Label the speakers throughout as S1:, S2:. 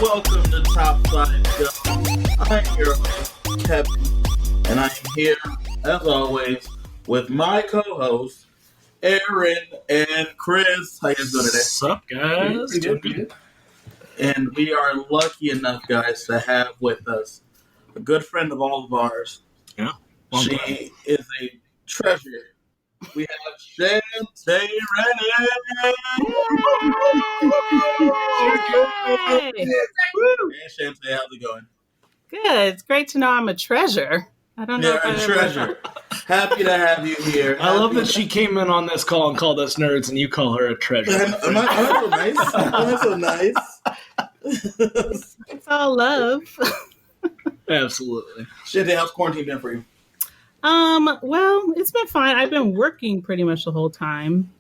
S1: Welcome to Top 5 Show. I'm your host, Kevin, and I'm here, as always, with my co-hosts, Aaron and Chris. How you guys doing today?
S2: What's up, guys?
S1: Doing good. And we are lucky enough, guys, to have with us a good friend of all of ours.
S2: Yeah.
S1: She is a treasure. We have Shantae Rennie.
S3: Yay!
S1: Hey, Shantae, how's it going?
S3: Good. It's great to know I'm a treasure. I don't know.
S1: You're a treasure. Happy to have you here.
S2: I love that she came in on this call and called us nerds, and you call her a treasure.
S1: Am I so nice? Am I so nice?
S3: It's all love.
S2: Absolutely.
S1: Shantae, how's quarantine been for you?
S3: Well, it's been fine. I've been working pretty much the whole time.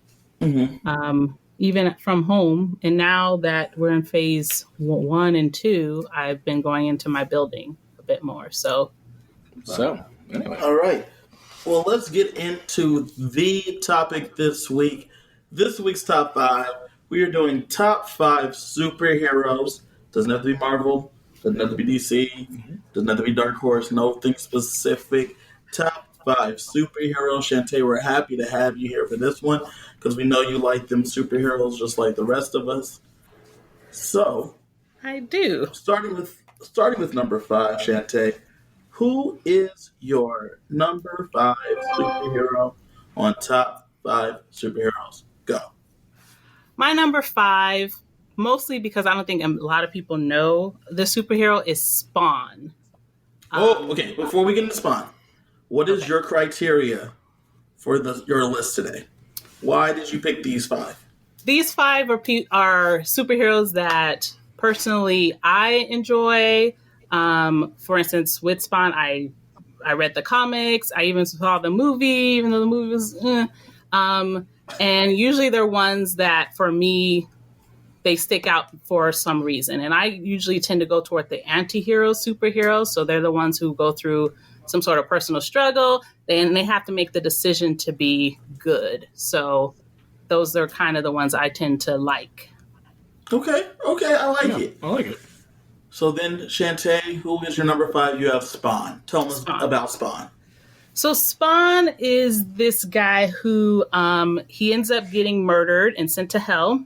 S1: Mm-hmm.
S3: Even from home. And now that we're in phase 1 and 2, I've been going into my building a bit more. So,
S2: Anyway.
S1: All right. Well, let's get into the topic this week. This week's top 5. We are doing top 5 superheroes. Doesn't have to be Marvel. Doesn't have to be DC. Doesn't have to be Dark Horse. Nothing specific. Top 5 superheroes. Shantae, we're happy to have you here for this one because we know you like them superheroes just like the rest of us. So,
S3: I do.
S1: starting with number 5, Shantae, who is your number 5 superhero on top 5 superheroes? Go.
S3: My number 5, mostly because I don't think a lot of people know the superhero, is Spawn.
S1: Okay. Before we get into Spawn, what is your criteria for your list today? Why did you pick these 5?
S3: These 5 are superheroes that personally I enjoy. For instance, with Spawn, I read the comics. I even saw the movie, even though the movie was. And usually they're ones that, for me, they stick out for some reason. And I usually tend to go toward the anti-hero superheroes. So they're the ones who go through some sort of personal struggle, and they have to make the decision to be good. So those are kind of the ones I tend to like.
S1: Okay, I like it.
S2: I like it.
S1: So then, Shantae, who is your number 5? You have Spawn. Tell us about Spawn.
S3: So Spawn is this guy who he ends up getting murdered and sent to hell.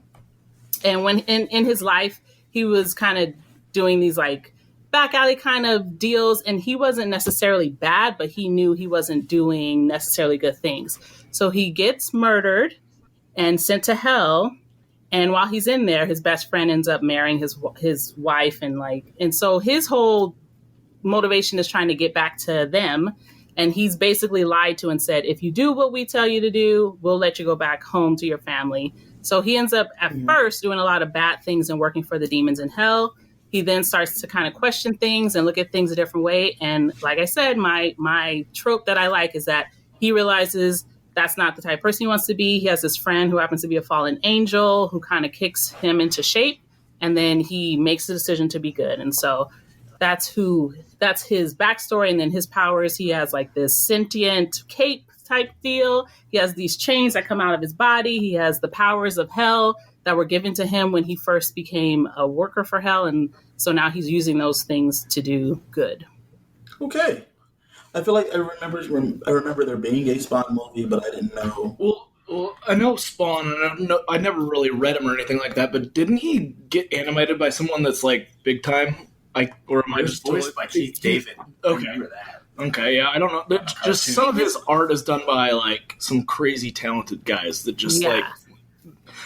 S3: And when in his life, he was kind of doing these like back alley kind of deals, and he wasn't necessarily bad, but he knew he wasn't doing necessarily good things. So he gets murdered and sent to hell. And while he's in there, his best friend ends up marrying his wife, and so his whole motivation is trying to get back to them. And he's basically lied to and said, if you do what we tell you to do, we'll let you go back home to your family. So he ends up at first doing a lot of bad things and working for the demons in hell. He then starts to kind of question things and look at things a different way. And like I said, my trope that I like is that he realizes that's not the type of person he wants to be. He has this friend who happens to be a fallen angel who kind of kicks him into shape. And then he makes the decision to be good. And so that's his backstory. And then his powers, he has like this sentient cape type deal. He has these chains that come out of his body. He has the powers of hell that were given to him when he first became a worker for hell. And so now he's using those things to do good.
S1: Okay. I feel like I remember there being a Spawn movie, but I didn't know.
S2: Well, I know Spawn, and I never really read him or anything like that, but didn't he get animated by someone that's like big time? Or am I just
S4: voiced by Keith David?
S2: Okay.
S4: I remember that.
S2: Okay, yeah, I don't know. Just some of his art is done by like some crazy talented guys that just like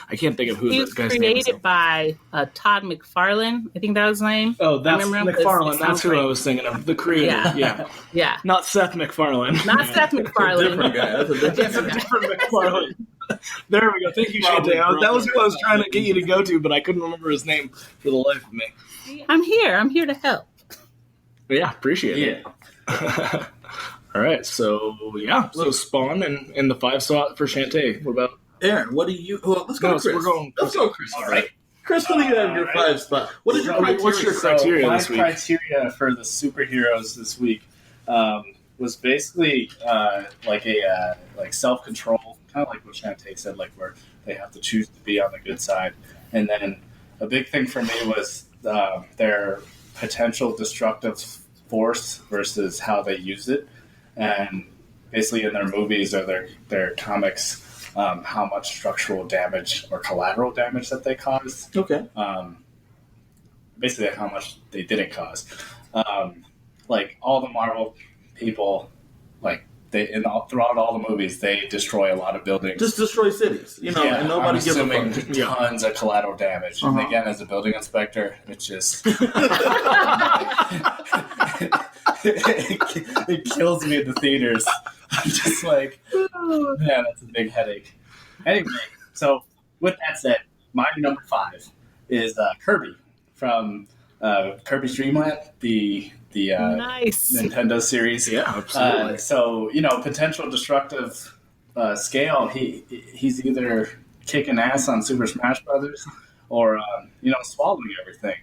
S2: I can't think of who
S3: He
S2: the
S3: was
S2: guy's name is.
S3: created by Todd McFarlane. I think that was his name.
S2: Oh, that's McFarlane. That's who I
S3: like.
S2: was thinking of. The creator. Yeah. Not Seth MacFarlane.
S3: Not Seth MacFarlane.
S1: Different guy. That's a different guy.
S2: Different McFarlane. There we go. Thank you, Shantae. That was who I was trying to get you to go to, but I couldn't remember his name for the life of me.
S3: I'm here to help.
S2: But yeah, appreciate it. All right, so Spawn and the 5 slot for Shantae. What about
S1: Aaron? What do you? Well, let's go, Chris. Let's go, Chris.
S4: All right.
S1: Chris, what do you have in your 5 spot? What is your criteria?
S2: What's your criteria
S4: my
S2: this week?
S4: criteria for the superheroes this week was basically like self-control, kind of like what Shantae said, like where they have to choose to be on the good side. And then a big thing for me was their potential destructive force versus how they use it, and basically in their movies or their comics, how much structural damage or collateral damage that they cause.
S1: Okay.
S4: Basically, like how much they didn't cause. Like all the Marvel people, like throughout all the movies, they destroy a lot of buildings.
S1: Just destroy cities, and nobody
S4: I'm
S1: gives a
S4: assuming
S1: fuck.
S4: tons of collateral damage. And
S1: Uh-huh.
S4: again, as a building inspector, it's just it kills me in the theaters. I'm just like, man, that's a big headache. Anyway, so with that said, my number 5 is Kirby from Kirby's Dream Land, the
S3: Nice.
S4: Nintendo series.
S2: Yeah, absolutely.
S4: So potential destructive scale. He's either kicking ass on Super Smash Brothers, or swallowing everything.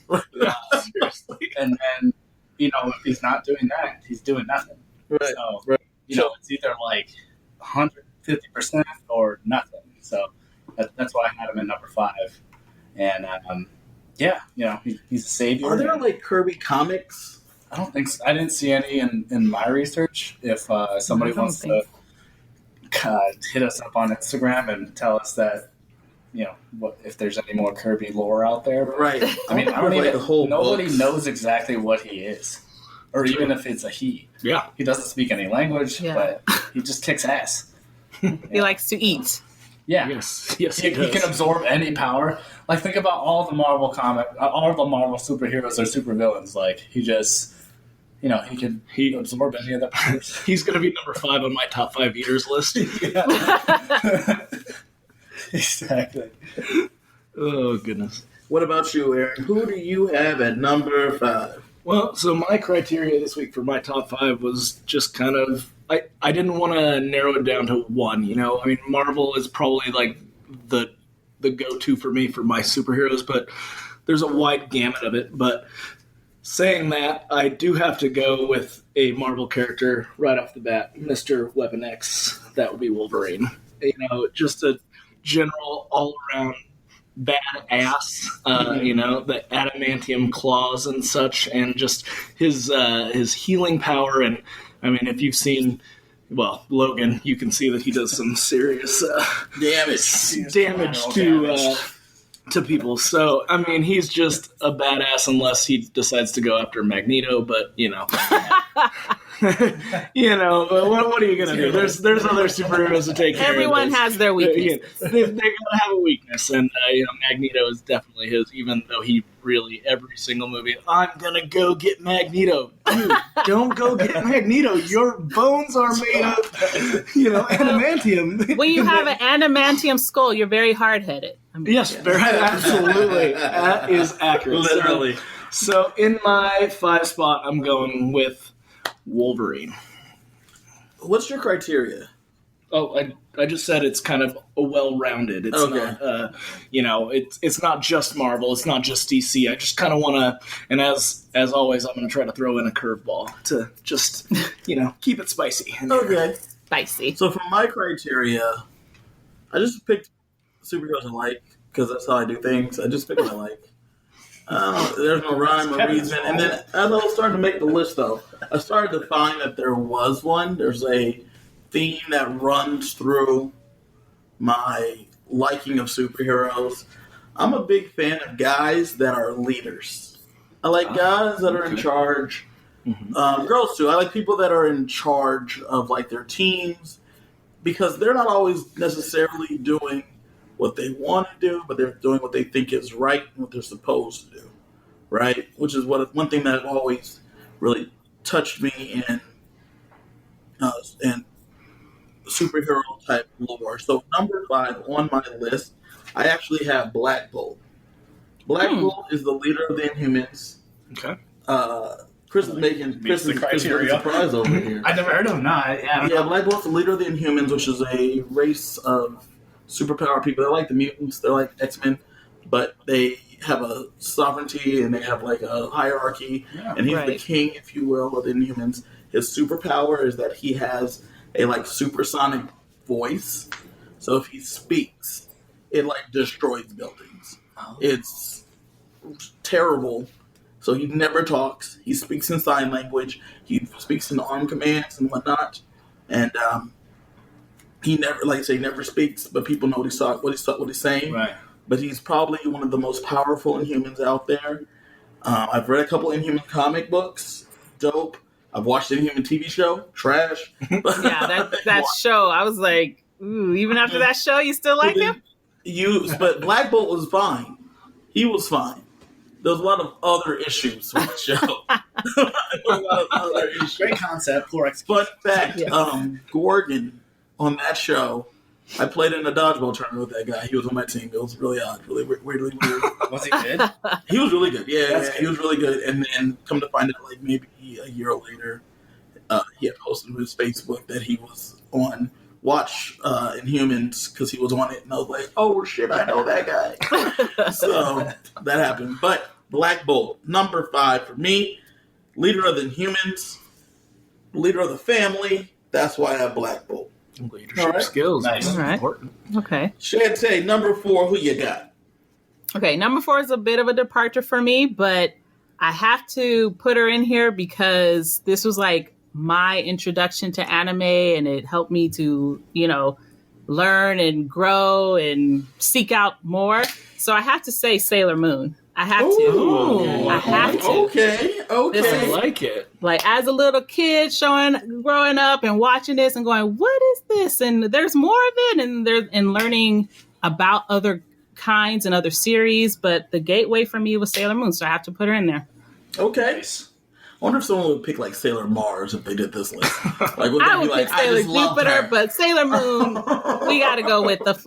S2: Seriously.
S4: And then if he's not doing that, he's doing nothing.
S1: Right.
S4: So
S1: right.
S4: it's either like 150% or nothing. So that's why I had him at number 5. And he's a savior.
S1: Are there like Kirby comics?
S4: I don't think so. I didn't see any in my research. If somebody
S3: I don't
S4: wants to hit us up on Instagram and tell us that, what if there's any more Kirby lore out there.
S1: Right.
S4: I mean, I don't
S1: Like
S4: even,
S1: the whole
S4: nobody
S1: books.
S4: knows exactly what he is, or even if it's a he.
S2: Yeah.
S4: He doesn't speak any language,
S3: Yeah.
S4: but he just kicks ass.
S3: He likes to eat.
S4: Yeah.
S2: Yes,
S4: He
S2: he
S4: can
S2: does.
S4: absorb any power. Like, think about all the Marvel superheroes or supervillains. Like, he just, he can absorb any of the powers.
S2: He's going to be number 5 on my top 5 eaters list.
S4: Exactly.
S2: Oh, goodness.
S1: What about you, Aaron? Who do you have at number 5?
S2: Well, so my criteria this week for my top 5 was just kind of, I didn't want to narrow it down to one, I mean, Marvel is probably like the go-to for me for my superheroes, but there's a wide gamut of it. But saying that, I do have to go with a Marvel character right off the bat, Mr. Weapon X. That would be Wolverine. Just a general all-around badass, the adamantium claws and such, and just his healing power. And I mean, if you've seen, Logan, you can see that he does some serious damage to people. So I mean, he's just a badass unless he decides to go after Magneto. But but what are you gonna do? There's other superheroes to take care
S3: Everyone
S2: of this.
S3: has their weakness.
S2: They gotta have a weakness, and Magneto is definitely his. Even though he really every single movie, I'm gonna go get Magneto. Dude, don't go get Magneto. Your bones are made of, adamantium.
S3: When you have an adamantium skull, you're very hard-headed.
S2: Yes, very absolutely. That is accurate.
S1: Literally.
S2: So in my 5 spot, I'm going with Wolverine.
S1: What's your criteria?
S2: Oh, I just said it's kind of a well-rounded. It's
S1: Okay.
S2: not, it's not just Marvel. It's not just DC. I just kind of want to, and as always, I'm going to try to throw in a curveball to just, keep it spicy.
S1: Okay.
S3: Spicy.
S1: So for my criteria, I just picked superheroes I like because that's how I do things. I just pick what I like. There's no rhyme or reason. And then as I was starting to make the list, though, I started to find that there was one. There's a theme that runs through my liking of superheroes. I'm a big fan of guys that are leaders. I like guys that are in charge. Girls too. I like people that are in charge of like their teams because they're not always necessarily doing what they want to do, but they're doing what they think is right and what they're supposed to do, right? Which is one thing that always really touched me in superhero type lore. So number 5 on my list, I actually have Black Bolt. Black Bolt is the leader of the Inhumans.
S2: Okay.
S1: Chris is making
S4: Meets the criteria.
S1: surprise over here.
S4: I never heard of him. No, I don't
S1: Yeah,
S4: know.
S1: Black Bolt's the leader of the Inhumans, which is a race of superpower people. They're like the mutants. They're like X-Men, but they have a sovereignty and they have like a hierarchy.
S4: Yeah.
S1: And he's the
S3: Right.
S1: king, if you will, of the Inhumans. His superpower is that he has a like supersonic voice. So if he speaks, it like destroys buildings. It's terrible. So he never talks. He speaks in sign language. He speaks in arm commands and whatnot. And he never, like I say, never speaks, but people know what he's saying.
S4: Right.
S1: But he's probably one of the most powerful Inhumans out there. I've read a couple Inhuman comic books. Dope. I've watched the Inhuman TV show. Trash.
S3: Yeah, that show. I was like, ooh, even after that show, you still like him?
S1: But Black Bolt was fine. He was fine. There was a lot of other issues with the show. A lot of other issues.
S4: Great concept, poor execution.
S1: Fun fact, Gorgon on that show, I played in a dodgeball tournament with that guy. He was on my team. It was really odd, really weirdly weird.
S4: Was he good?
S1: He was really good. Yeah,
S4: That's
S1: he was really good. And then come to find out, like maybe a year later, he had posted on his Facebook that he was on Watch Inhumans because he was on it, and I was like, oh shit, I know that guy. So that happened. But Black Bolt, number 5 for me, leader of the Inhumans, leader of the family. That's why I have Black Bolt.
S2: Leadership skills.
S4: Nice.
S3: All right.
S2: Important.
S3: Okay.
S1: Shantae, number 4, who you got?
S3: Okay, number 4 is a bit of a departure for me, but I have to put her in here because this was like my introduction to anime, and it helped me to, learn and grow and seek out more. So I have to say Sailor Moon. I have to.
S1: Ooh.
S3: I have to.
S1: Okay.
S3: This
S2: I
S3: is-
S2: like it.
S3: Like as a little kid growing up and watching this and going, what is this? And there's more of it, and learning about other kinds and other series. But the gateway for me was Sailor Moon, so I have to put her in there.
S1: Okay. I wonder if someone would pick like Sailor Mars if they did this list. Like, would they
S3: I
S1: be
S3: would
S1: like,
S3: pick Sailor
S1: just loved
S3: Jupiter,
S1: her.
S3: but Sailor Moon, we got to go with the,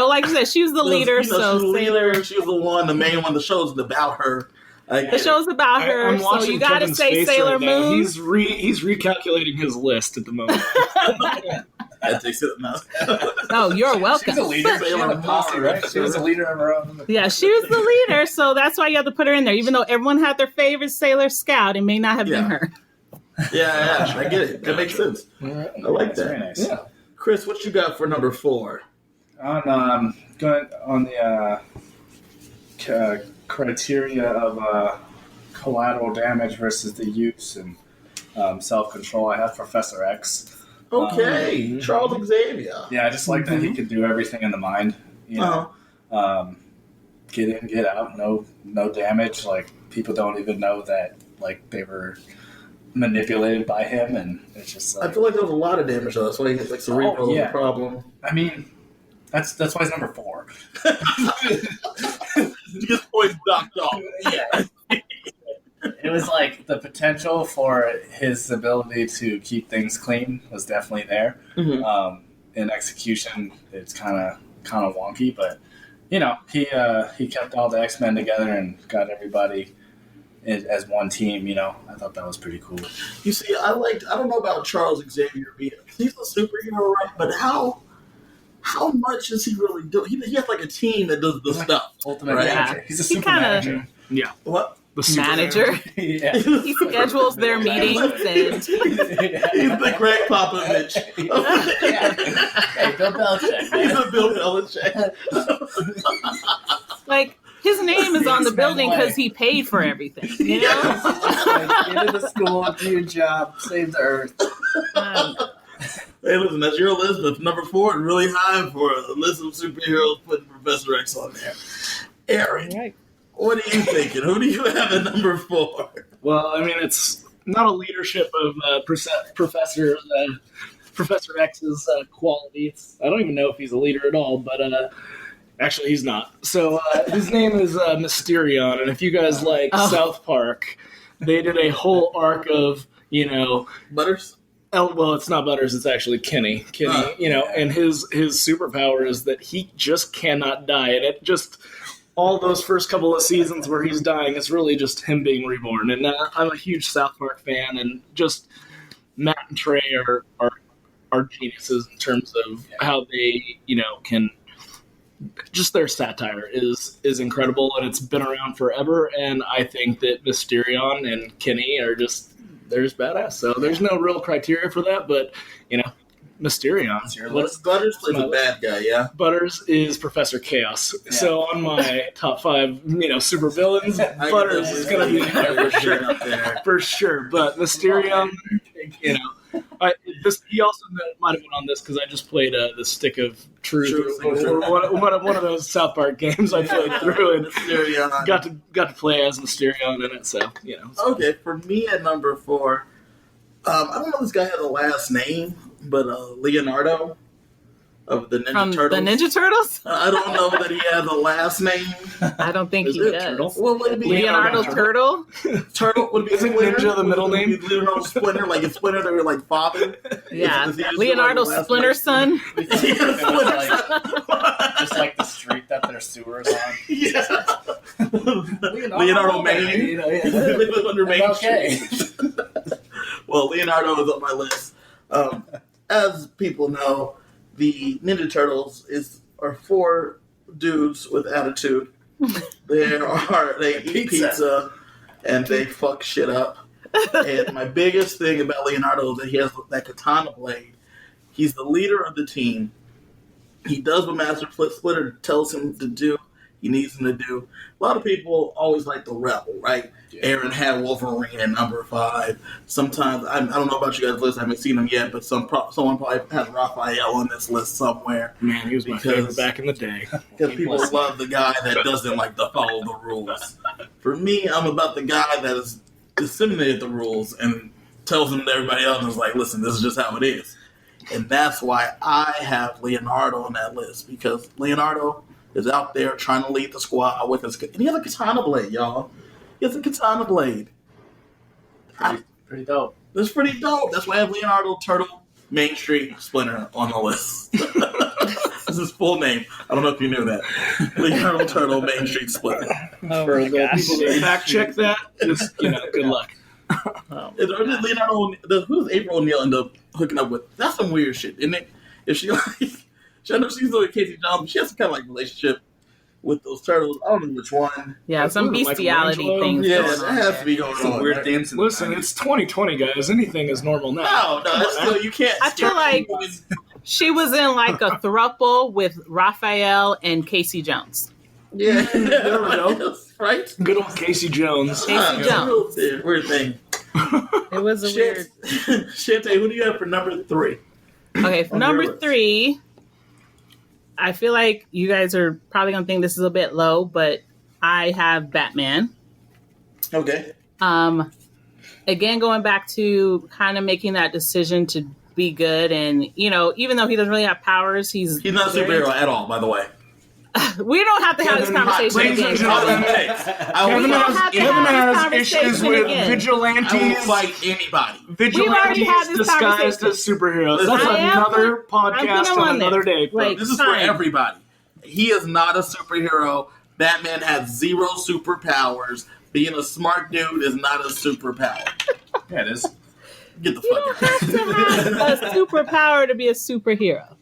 S3: like you said, she was the leader,
S1: She was
S3: so
S1: the
S3: Sailor.
S1: leader. She was the one, the main one. The show's about her.
S3: The show's about her,
S2: I'm
S3: so
S2: watching
S3: you got to
S2: Kevin's
S3: say
S2: face
S3: Sailor
S2: right now.
S3: Moon.
S2: He's recalculating his list at the moment.
S1: I think so. No.
S3: Oh, you're welcome.
S4: She's a leader. She
S1: Sailor
S4: had a posse, right?
S1: Mars.
S4: She was a leader of her own.
S3: Yeah, she was the leader, so that's why you have to put her in there. Even though everyone had their favorite Sailor Scout, it may not have been
S1: Yeah.
S3: her.
S1: Yeah, I get it. That makes sense. I like
S4: That's very
S1: that.
S4: nice.
S2: Yeah.
S1: Chris, what you got for number 4?
S4: On going on the criteria of collateral damage versus the use and self-control, I have Professor X.
S1: Okay, Charles Xavier.
S4: Yeah, I just like that he could do everything in the mind. Get in, get out, no damage. Like people don't even know that like they were manipulated by him, and it's just
S1: I
S4: like,
S1: feel like there was a lot of damage though. That's why he has like cerebral
S4: yeah.
S1: problem.
S4: I mean, that's why he's number 4.
S1: He just points knocked off. Yeah.
S4: It was like the potential for his ability to keep things clean was definitely there.
S1: Mhm.
S4: In execution, it's kind of wonky, but he kept all the X-Men together and got everybody as one team. I thought that was pretty cool.
S1: You see, I don't know about Charles Xavier being, he's a superhero, right? But how much is he really doing? He has like a team that does the stuff.
S4: Ultimate
S1: Right.
S4: manager. He's a
S3: He
S4: super
S3: kinda-
S4: manager.
S2: Yeah.
S1: What?
S2: The super
S3: Manager.
S4: Yeah.
S3: He schedules their meetings and
S1: He's the Greg Popovich.
S4: Yeah. Hey, Bill Belichick.
S1: He's
S4: Man.
S1: a Bill Belichick.
S3: like his name is on the
S4: X-Men
S3: building because
S4: way.
S3: he paid for everything.
S4: Like, get into school, do your job, save the earth.
S3: Um,
S1: Hey, listen, that's your list, but number 4 is really high for a list of superheroes putting Professor X on there. Aaron,
S3: right.
S1: what are you thinking? Who do you have at number 4?
S2: Well, I mean, it's not a leadership of Professor X's qualities. I don't even know if he's a leader at all, but actually, he's not. So his name is Mysterion, and if you guys like South Park, they did a whole arc of
S1: Butters?
S2: well, it's not Butters, it's actually Kenny. And his superpower is that he just cannot die, and it just all those first couple of seasons where he's dying, it's really just him being reborn. And I'm a huge South Park fan, and just Matt and Trey are geniuses in terms of how they, can just their satire is incredible, and it's been around forever. And I think that Mysterion and Kenny are just badass. So there's no real criteria for that, but Mysterion.
S4: It's your
S1: What
S4: list.
S1: Butters plays a bad guy, yeah.
S2: Butters is Professor Chaos. So on my top 5, super villains, Butters is going to be there for sure.
S1: Up there.
S2: For sure. But Mysterion, he also might have been on this because I just played the Stick of Truth, or one of those South Park games I played through, and
S1: Mysterion.
S2: got to play as Mysterion in it. So
S1: Okay, for me at number 4, I don't know if this guy has a last name, but Leonardo of the Ninja
S3: From
S1: Turtles.
S3: the Ninja Turtles?
S1: I don't know that he has a last name.
S3: I don't think
S2: Is
S3: he
S2: it a
S3: does.
S2: turtle?
S1: Well, would it be
S3: Leonardo Turtle?
S1: Turtle? Would it be
S2: Isn't
S1: Splinter?
S2: Ninja the middle
S1: Would it be
S2: name?
S1: Leonardo Splinter, like it's Splinter, they were like father.
S3: Yeah.
S1: Is he just
S3: Leonardo
S1: like the last
S3: Splinter
S1: name?
S3: Son?
S4: We think it was like, just like the street that their sewers on.
S1: Yeah. Leonardo Main. They live under Main
S4: Okay.
S1: Street. Well, Leonardo is on my list. As people know, the Ninja Turtles are 4 dudes with attitude. They eat pizza and they fuck shit up. And my biggest thing about Leonardo is that he has that katana blade. He's the leader of the team. He does what Master Splinter tells him to do. He needs him to do. A lot of people always like the rebel, right? Yeah. Aaron had Wolverine at number 5. Sometimes I don't know about you guys' list. I haven't seen them yet, but someone probably has Raphael on this list somewhere.
S2: Man, he was my favorite back in the day.
S1: Because people love the guy that doesn't like to follow the rules. For me, I'm about the guy that has disseminated the rules and tells them to everybody else and is like, listen, this is just how it is. And that's why I have Leonardo on that list, because Leonardo is out there trying to lead the squad with his... And he has a katana blade, y'all. He has a katana blade.
S4: Pretty dope.
S1: That's pretty dope. That's why I have Leonardo Turtle Main Street Splinter on the list. That's his full name. I don't know if you knew that. Leonardo Turtle Main Street Splinter.
S3: Oh
S2: For
S3: my
S2: the
S3: gosh.
S2: people that fact check that, just, good luck.
S1: Leonardo, who's April O'Neil end up hooking up with? That's some weird shit, isn't it? If she I know she's with Casey Jones, but she has some kind of like relationship with those turtles. I don't know which one.
S3: Yeah, some bestiality things.
S1: Yeah,
S3: going
S1: that
S3: on
S1: has
S3: there.
S1: to be going
S4: Some
S1: on.
S4: weird
S1: Right?
S4: things.
S2: Listen, it's 2020, guys. Anything is normal now.
S1: No, that's still, you can't.
S3: I feel like she was in like a throuple with Raphael and Casey Jones.
S1: Yeah,
S2: There we go.
S1: right?
S2: Good old Casey Jones.
S3: Casey Jones.
S1: Weird thing.
S3: It was a weird.
S1: Shante, who do you have for number 3?
S3: Okay, for
S1: On your
S3: number
S1: list.
S3: 3, I feel like you guys are probably gonna think this is a bit low, but I have Batman.
S1: Okay.
S3: Again, going back to kind of making that decision to be good, and even though he doesn't really have powers, he's
S1: He's not a superhero at all, by the way.
S3: We don't have to have this conversation
S2: ladies and
S3: again.
S2: gentlemen, Kevin has issues with
S1: I will
S2: vigilantes.
S1: fight anybody.
S3: We've already had
S2: Vigilantes
S3: this
S2: disguised
S3: conversation.
S2: as superheroes. That's
S1: I
S3: am
S2: another
S3: I'm
S2: podcast
S3: gonna
S2: on
S3: run
S2: another
S3: there.
S2: day.
S3: Like,
S1: This is for
S3: fine.
S1: everybody. He is not a superhero. Batman has 0 superpowers. Being a smart dude is not a superpower.
S4: Yeah, it is.
S1: Get the
S3: You don't
S1: fuck
S3: have to have a superpower to be a superhero.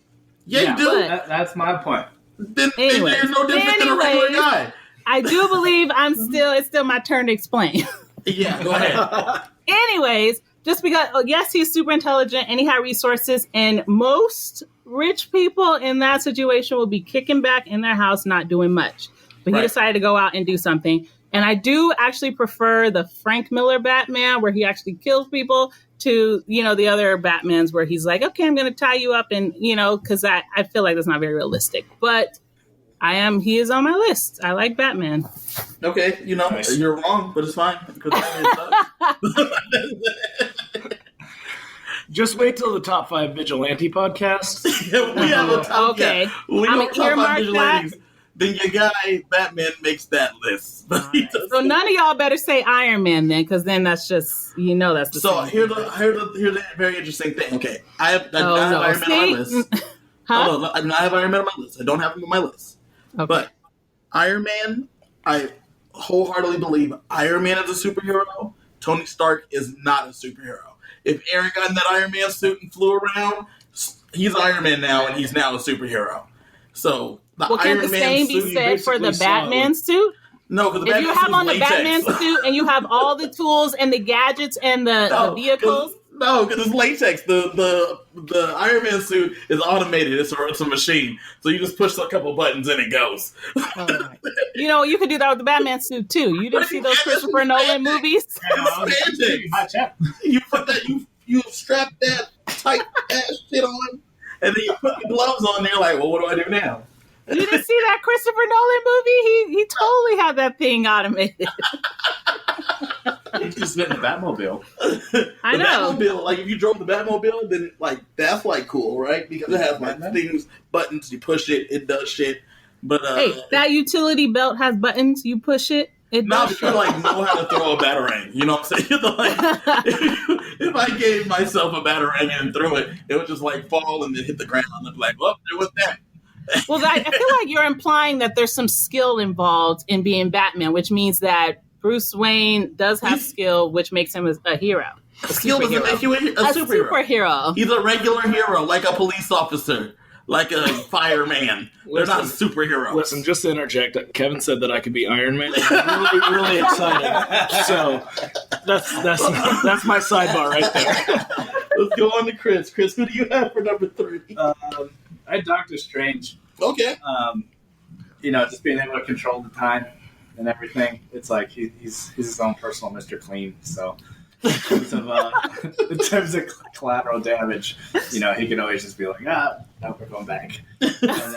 S1: Yeah, you do.
S3: but-
S4: That's my point.
S1: Then
S3: Anyway.
S1: there's no difference than a regular
S3: Anyways.
S1: guy.
S3: I do believe it's still my turn to explain.
S1: Yeah, go ahead.
S3: Anyways, just because, yes, he's super intelligent and he had resources, and most rich people in that situation will be kicking back in their house, not doing much. But he
S1: Right.
S3: decided to go out and do something. And I do actually prefer the Frank Miller Batman, where he actually kills people, to, the other Batmans where he's like, okay, I'm going to tie you up, and, because I feel like that's not very realistic. But he is on my list. I like Batman.
S1: Okay,
S4: Nice.
S1: you're wrong, but it's fine. Because
S2: Just wait till the top 5 vigilante podcast.
S1: we have a top.
S3: Okay.
S1: We
S3: I'm
S1: don't
S3: gonna
S1: talk about
S3: earmark
S1: vigilantes. Then your guy Batman makes that list. But he doesn't.
S3: So none of y'all better say Iron Man then, because then that's just, that's the
S1: So
S3: same.
S1: here's the very interesting thing. Okay, I have
S3: Oh,
S1: Iron
S3: no.
S1: Man on my
S3: See?
S1: list.
S3: Huh?
S1: Oh, no, I have Iron Man on my list. I don't have him on my list.
S3: Okay.
S1: But Iron Man, I wholeheartedly believe Iron Man is a superhero. Tony Stark is not a superhero. If Aaron got in that Iron Man suit and flew around, he's Iron Man now, and he's now a superhero. So the
S3: Well,
S1: Iron
S3: can't the
S1: Man
S3: same
S1: suit,
S3: be said for the
S2: basically saw
S3: Batman suit?
S1: no, because the
S3: If
S1: Batman
S3: you have
S1: suit
S3: on the
S1: is latex.
S3: Batman suit and you have all the tools and the gadgets and the vehicles,
S1: No, because it's latex. The Iron Man suit is automated. It's a machine. So you just push a couple buttons and it goes.
S3: You know, you could do that with the Batman suit too. You didn't see those Christopher Nolan movies?
S1: It's spandex. You put that. You strap that tight ass shit on, and then you put the gloves on there. Like, well, what do I do now?
S3: You didn't see that Christopher Nolan movie? He totally had that thing automated.
S4: He just been in the Batmobile.
S3: I know.
S1: Batmobile, like if you drove the Batmobile, then like that's like cool, right? Because it has like things, buttons. You push it, it does shit. But
S3: hey, that utility belt has buttons. You push it. It
S1: now
S3: does
S1: you like know how to throw a batarang. You know what I'm saying? Like, if I gave myself a batarang and threw it, it would just like fall and then hit the ground and be like, "Oh, there was that."
S3: Well, I feel like you're implying that there's some skill involved in being Batman, which means that Bruce Wayne does have skill, which makes him a hero.
S1: Skill doesn't make you a superhero. He's a regular hero, like a police officer, like a fireman. They're not superheroes.
S2: Listen, just to interject, Kevin said that I could be Iron Man. I'm really, really excited. So that's my sidebar right there.
S1: Let's go on to Chris. Chris, who do you have for number 3?
S4: I had Doctor Strange.
S1: Okay.
S4: Just being able to control the time and everything. It's like he's his own personal Mr. Clean. So in terms of collateral damage, he can always just be like, no, we're going back. And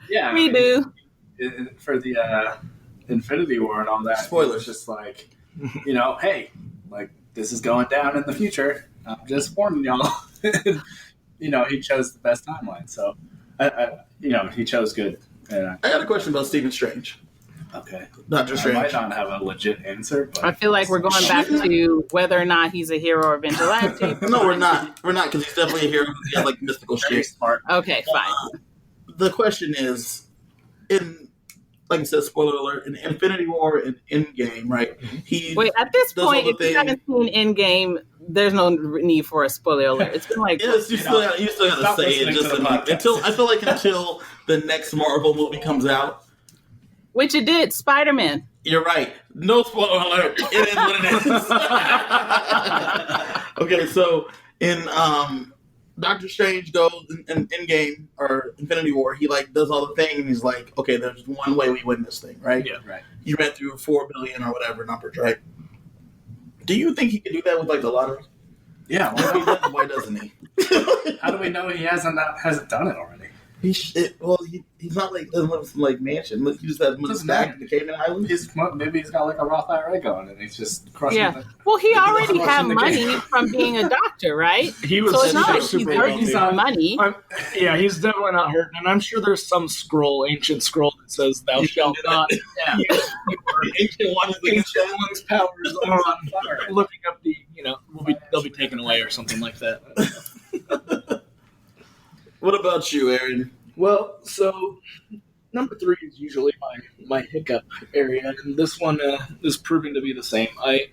S4: then,
S3: we do.
S4: For the Infinity War and all that.
S1: Spoilers.
S4: Just like, hey, like this is going down in the future. I'm just warning y'all. He chose the best timeline. So, he chose good.
S1: I got a question about Stephen Strange.
S4: Okay.
S1: Doctor Strange.
S4: I might not have a legit answer, but
S3: I feel like we're going back to whether or not he's a hero or vigilante.
S1: No, we're not. We're not, because he's definitely a hero. He has like mystical shit.
S4: Smart.
S3: Okay, fine.
S1: The question is, like I said, spoiler alert, in Infinity War and Endgame, right?
S3: Wait, at this
S1: does
S3: point,
S1: all
S3: if
S1: the
S3: you haven't seen Endgame, there's no need for a spoiler alert. It's been like
S1: Yes, you still have to say it just until the next Marvel movie comes out.
S3: which it did. Spider-Man.
S1: You're right. No spoiler alert. It is what it is. Okay, so in Doctor Strange goes in Endgame or Infinity War, he like does all the thing and he's like, okay, there's one way we win this thing, right?
S4: Yeah, right.
S1: He ran through 4 billion or whatever numbers, right? Do you think he could do that with like the lottery?
S4: Yeah.
S1: Why doesn't he?
S4: How do we know he hasn't done it already?
S1: He's not like doesn't live in some like mansion. He just has money stacked in the Cayman Islands.
S4: Maybe he's got like a Roth IRA going and he's just crushing it.
S3: Well, he already had money from being a doctor, right?
S2: He was
S3: so it's not like he's
S2: super
S3: hurting for money.
S2: Yeah, he's definitely not hurting, and I'm sure there's some ancient scroll that says "Thou shalt not."
S1: Yeah. Ancient one's powers on fire.
S2: Looking up the, they'll be taken away or something like that.
S1: What about you, Aaron?
S2: Well, so number 3 is usually my hiccup area, and this one is proving to be the same. I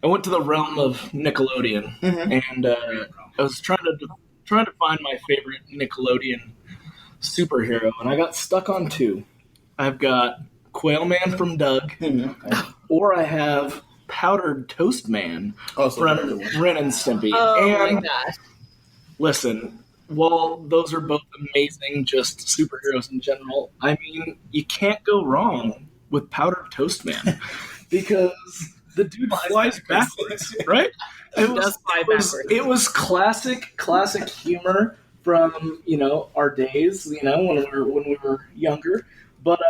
S2: went to the realm of Nickelodeon, and I was trying to find my favorite Nickelodeon superhero, and I got stuck on 2. I've got Quail Man from Doug, or I have Powdered Toast Man from Ren and Stimpy.
S3: Oh my gosh!
S2: Listen. While those are both amazing, just superheroes in general, I mean, you can't go wrong with Powdered Toast Man because the dude flies backwards, right? It was classic humor from our days, when we were younger. But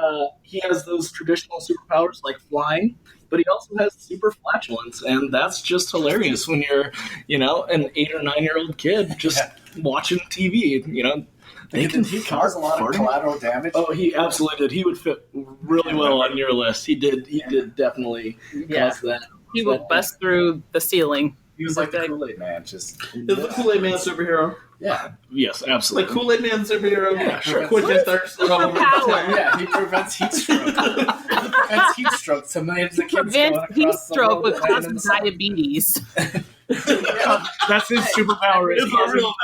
S2: he has those traditional superpowers like flying, but he also has super flatulence, and that's just hilarious when you're, an 8 or 9 year old kid just watching TV.
S4: Did he cause a lot of collateral damage?
S2: Oh, he absolutely did. He would fit really well on your list. He did definitely cause that.
S3: He would bust through the ceiling.
S4: He was like the Kool-Aid Man. Is
S1: the Kool-Aid Man superhero?
S4: Yeah.
S2: Yes, absolutely.
S1: Like Kool-Aid Man superhero?
S4: Yeah, sure.
S1: Quick and thirst.
S4: Yeah, he prevents heat stroke. He prevents heat stroke to millions of kids going across
S3: heat
S4: the
S3: stroke
S4: world
S3: with causing diabetes.
S2: That's his superpower.
S1: It's a real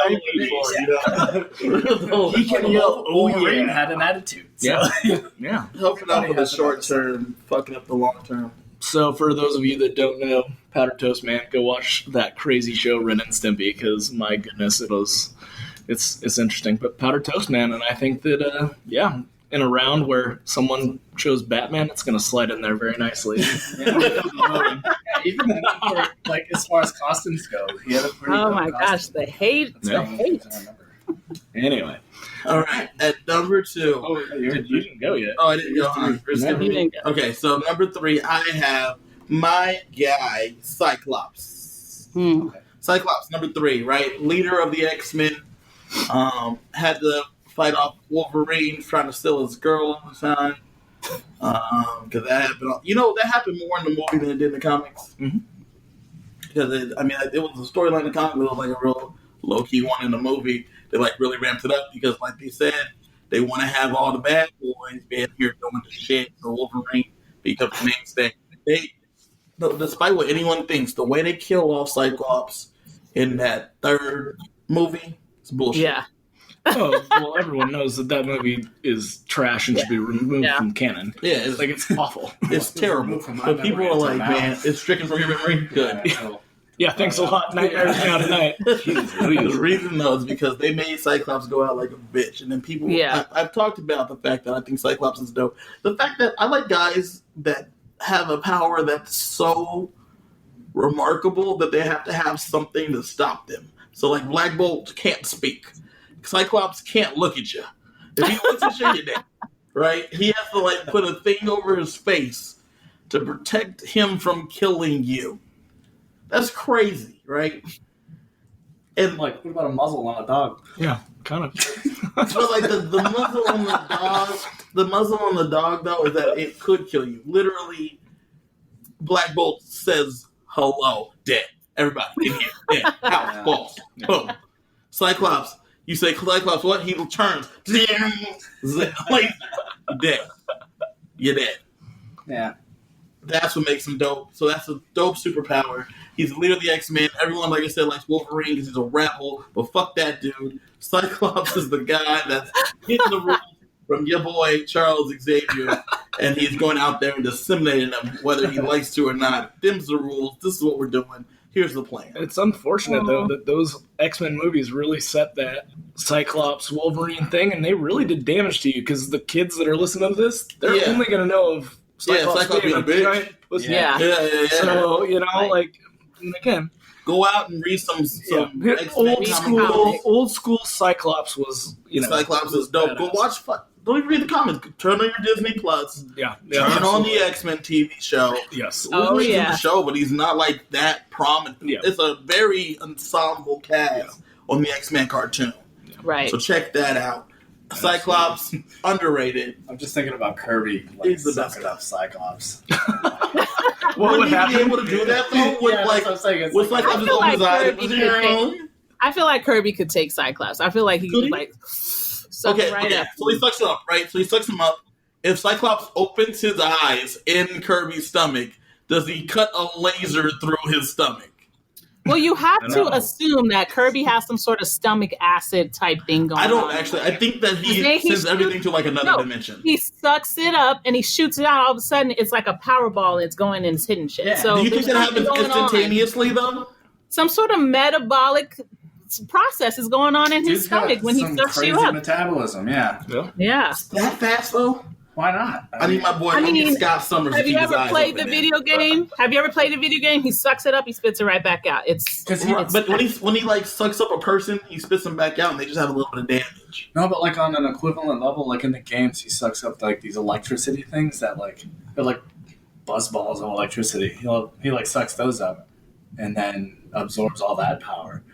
S2: He can yell, "Oh
S4: Wolverine
S2: yeah!"
S4: had an attitude. So.
S2: Yeah.
S1: Helping out for the short term, fucking up the long term.
S2: So for those of you that don't know, Powder Toast Man, go watch that crazy show Ren and Stimpy, because my goodness, it's interesting. But Powder Toast Man, and I think that in a round where someone chose Batman, it's going to slide in there very nicely.
S4: Yeah, even like as far as costumes go, he had a pretty.
S3: Oh
S4: dope
S3: my
S4: costume.
S3: gosh, the hate,
S4: That's
S3: the
S4: one of the
S3: hate.
S4: things I remember.
S2: Anyway,
S1: All right, at number 2.
S2: oh, you didn't go yet.
S1: Oh, I didn't go on.
S3: You didn't go.
S1: Okay, so number 3, I have my guy, Cyclops. Cyclops, number 3, right? Leader of the X-Men. Had to fight off Wolverine trying to steal his girl all the time. Because that happened. That happened more in the movie than it did in the comics.
S2: Mhm.
S1: Because it was a storyline in the comic, but it was like a real low-key one in the movie. They like really ramped it up because, like they said, they want to have all the bad boys being here doing the shit. So Wolverine becomes the mainstay. Despite what anyone thinks, the way they kill off Cyclops in that 3rd movie, it's bullshit.
S3: Yeah.
S2: Oh, well, everyone knows that movie is trash and should be removed from canon.
S1: Yeah, it's
S2: Like, it's awful.
S1: it's terrible.
S4: From my
S1: But people
S4: memory
S1: are
S4: until
S1: like,
S4: now.
S1: man, it's stricken from your memory. Good.
S4: Yeah, so,
S2: Yeah, thanks a lot. Nightmares now tonight.
S1: The reason though is because they made Cyclops go out like a bitch, and then people.
S3: Yeah.
S1: I've talked about the fact that I think Cyclops is dope. The fact that I like guys that have a power that's so remarkable that they have to have something to stop them. So like Black Bolt can't speak. Cyclops can't look at you. If he looks at you, you're dead. Right? He has to like put a thing over his face to protect him from killing you. That's crazy, right? And
S4: like, what about a muzzle on a dog?
S2: Yeah, kind of.
S1: but like the muzzle on the dog though is that it could kill you. Literally, Black Bolt says hello, dead. Everybody in here, dead. House,
S4: Yeah.
S1: balls, boom. Cyclops, you say Cyclops, what? He turns, like, dead. You're dead.
S4: Yeah.
S1: That's what makes him dope. So that's a dope superpower. He's the leader of the X-Men. Everyone, like I said, likes Wolverine because he's a rebel. But fuck that dude. Cyclops is the guy that's hitting the rules from your boy Charles Xavier, and he's going out there and disseminating them, whether he likes to or not. Them's the rules. This is what we're doing. Here's the plan.
S2: It's unfortunate, though, that those X-Men movies really set that Cyclops Wolverine thing, and they really did damage to you, because the kids that are listening to this, they're
S1: Yeah.
S2: only going to know of Cyclops
S1: being a bitch.
S2: giant pussy.
S3: Yeah.
S1: Yeah.
S2: So,
S3: Right.
S2: like, again,
S1: Go out and read some X-Men
S2: old
S1: comic books.
S2: school Cyclops was,
S1: Cyclops is dope. Go watch. Don't even read the comments. Turn on your Disney Plus.
S2: Yeah.
S1: Turn on
S2: absolutely.
S1: the X-Men TV show.
S2: Yes.
S1: Wolverine's in
S3: yeah.
S1: the show, but he's not like that prominent.
S2: Yeah.
S1: It's a very ensemble cast on the X-Men cartoon.
S3: Right.
S1: So check that out. Cyclops, underrated.
S4: I'm just thinking about Kirby. Like,
S1: He's the best
S4: sucking up Cyclops.
S2: What would
S1: Wouldn't he be
S2: happen?
S1: able to do that though? With
S4: Yeah,
S1: like,
S4: that's what I'm saying. It's
S1: with
S4: like-
S1: like,
S3: I
S1: just
S3: feel
S1: open
S3: like
S1: his eyes.
S3: Kirby could I feel like Kirby could take Cyclops. I feel like he
S1: Could
S3: could
S1: he?
S3: like suck
S1: Okay,
S3: right up.
S1: so he sucks him up, right? So he sucks him up. If Cyclops opens his eyes in Kirby's stomach, does he cut a laser through his stomach?
S3: Well, you have
S2: I
S3: to
S2: know.
S3: assume that Kirby has some sort of stomach acid type thing going on.
S1: I don't actually. I think that he
S3: Then he
S1: sends everything to like another
S3: No.
S1: dimension.
S3: He sucks it up and he shoots it out. All of a sudden, it's like a Powerball and it's going and it's hitting shit.
S4: Yeah.
S3: So
S1: Do you think
S3: there's
S1: that
S3: something
S1: happens
S3: going on.
S1: instantaneously though?
S3: Some sort of metabolic process is going on in his
S4: Dude's got
S3: stomach when he
S4: some
S3: sucks
S4: crazy
S3: you up.
S4: metabolism. Yeah.
S3: Yeah.
S1: That fast though?
S4: Why not?
S1: I need my boy.
S3: I
S1: I need
S3: mean,
S1: Scott Summers.
S3: Have
S1: to
S3: you
S1: keep his
S3: ever
S1: eyes
S3: played the
S1: open,
S3: video game? Have you ever played a video game? He sucks it up, he spits it right back out.
S1: Right, but when he like sucks up a person, he spits them back out, and they just have a little bit of damage.
S4: No, but like on an equivalent level, like in the games, he sucks up like these electricity things that like they're like buzz balls of electricity. He like sucks those up and then absorbs all that power.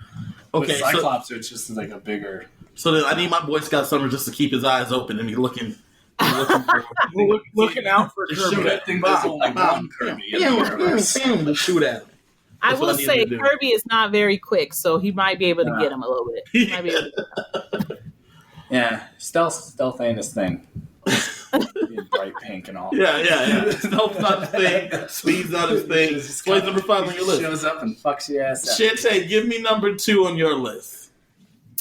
S1: Okay,
S4: With Cyclops, it's just like a bigger.
S1: so then I need my boy Scott Summers just to keep his eyes open and be looking for
S2: Looking out for
S1: to
S2: Kirby.
S1: shoot at.
S4: Think there's only one Kirby in the universe.
S1: To shoot at him.
S3: I
S1: That's what
S3: will
S1: I need
S3: say
S1: to do.
S3: Kirby is not very quick, so he might be able to get him a little bit. He might be able to-
S4: Yeah, stealth ain't his thing. Being bright pink and all.
S1: Yeah. Stealth's not his thing. Speed's not his thing.
S4: Just
S1: What's number 5 on your list?
S4: Shows up and fucks your ass up.
S1: Shantae, give me number 2 on your list.